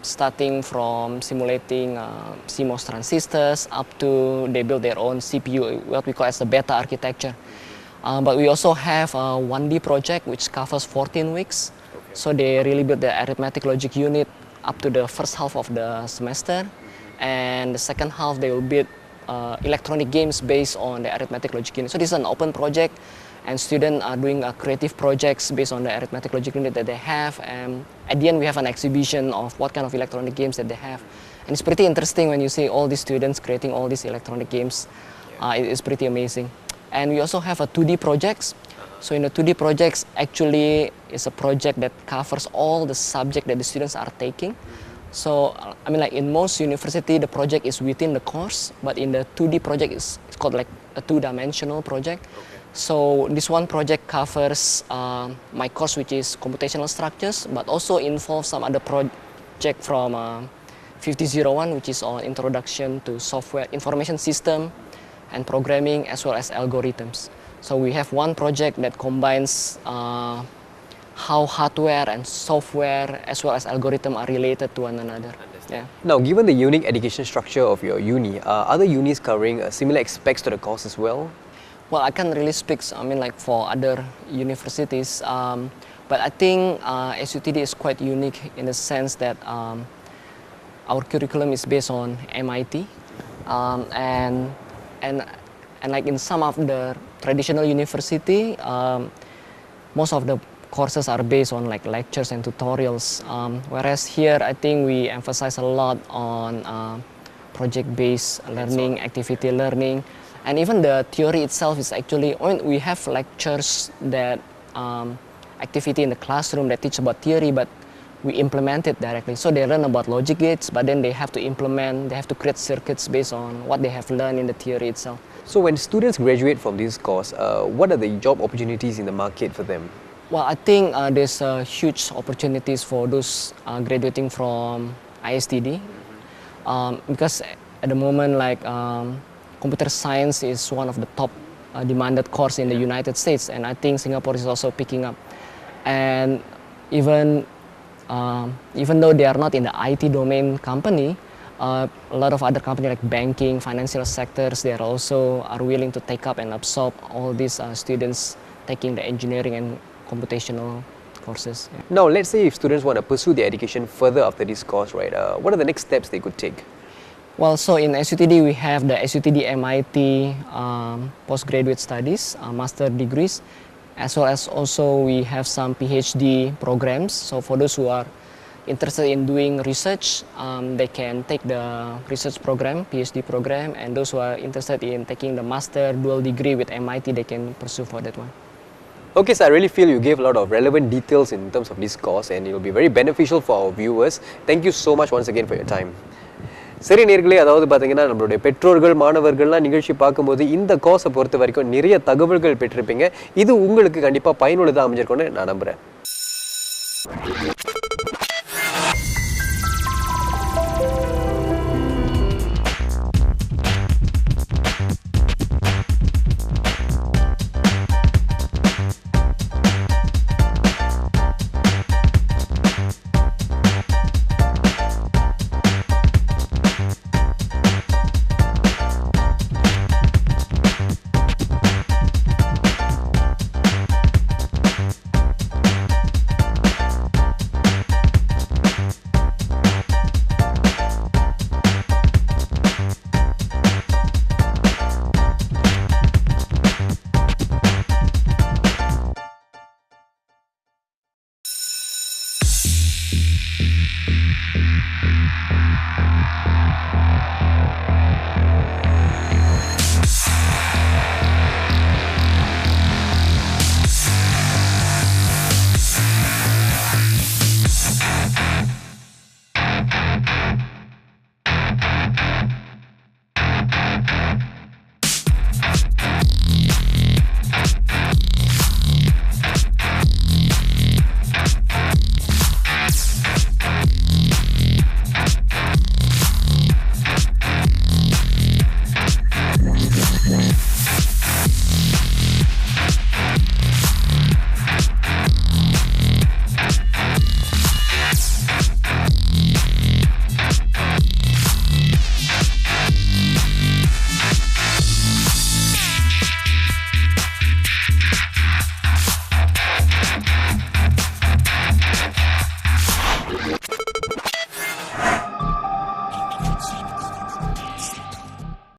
starting from simulating CMOS transistors up to they build their own CPU, what we call as the beta architecture. But we also have a 1D project which covers 14 weeks. So they really build the arithmetic logic unit up to the first half of the semester, and the second half they will build electronic games based on the arithmetic logic unit. So this is an open project, and students are doing creative projects based on the arithmetic logic unit that they have. And at the end we have an exhibition of what kind of electronic games that they have. And it's pretty interesting when you see all these students creating all these electronic games. It's pretty amazing. And we also have a 2D projects. So in the 2D projects, actually is a project that covers all the subject that the students are taking. So I mean, like in most university, the project is within the course, but in the 2D project, it's called like a 2-dimensional project. So this one project covers my course, which is computational structures, but also involves some other project from 5001, which is on introduction to software, information system, and programming, as well as algorithms. So we have one project that combines how hardware and software as well as algorithm are related to one another. Yeah. Now, given the unique education structure of your uni, are other unis covering similar aspects to the course as well? Well, I can't really speak, I mean, like for other universities, but I think SUTD is quite unique in the sense that our curriculum is based on MIT, and like in some of the traditional university, most of the courses are based on like lectures and tutorials, whereas here I think we emphasize a lot on project-based learning, activity learning, and even the theory itself is actually, we have lectures that activity in the classroom that teach about theory, but we implement it directly. So they learn about logic gates, but then they have to implement, they have to create circuits based on what they have learned in the theory itself. So when students graduate from this course, what are the job opportunities in the market for them? Well, I think there's huge opportunities for those graduating from ISTD, because at the moment, like computer science is one of the top demanded course in the United States, and I think Singapore is also picking up. And even though they are not in the IT domain company, a lot of other companies like banking, financial sectors, they are willing to take up and absorb all these students taking the engineering and computational courses. Yeah. Now, let's say if students want to pursue their education further after this course, right? What are the next steps they could take? Well, so in SUTD we have the SUTD MIT postgraduate studies, master degrees, as well as also we have some PhD programs. So for those who are interested in doing research, they can take the research program, PhD program, and those who are interested in taking the master dual degree with MIT, they can pursue for that one. Okay, so I really feel you gave a lot of relevant details in terms of this course and it will be very beneficial for our viewers. Thank you so much once again for your time. சரி நேர்களே, அதாவது பார்த்தீங்கன்னா நம்மளுடைய பெற்றோர்கள் மாணவர்கள்லாம் நிகழ்ச்சி பார்க்கும்போது இந்த கோர்ஸை பொறுத்த வரைக்கும் நிறைய தகவல்கள் பெற்றிருப்பீங்க. இது உங்களுக்கு கண்டிப்பாக பயனுள்ளதாக அமைஞ்சிருக்கும்னு நான் நம்புகிறேன்.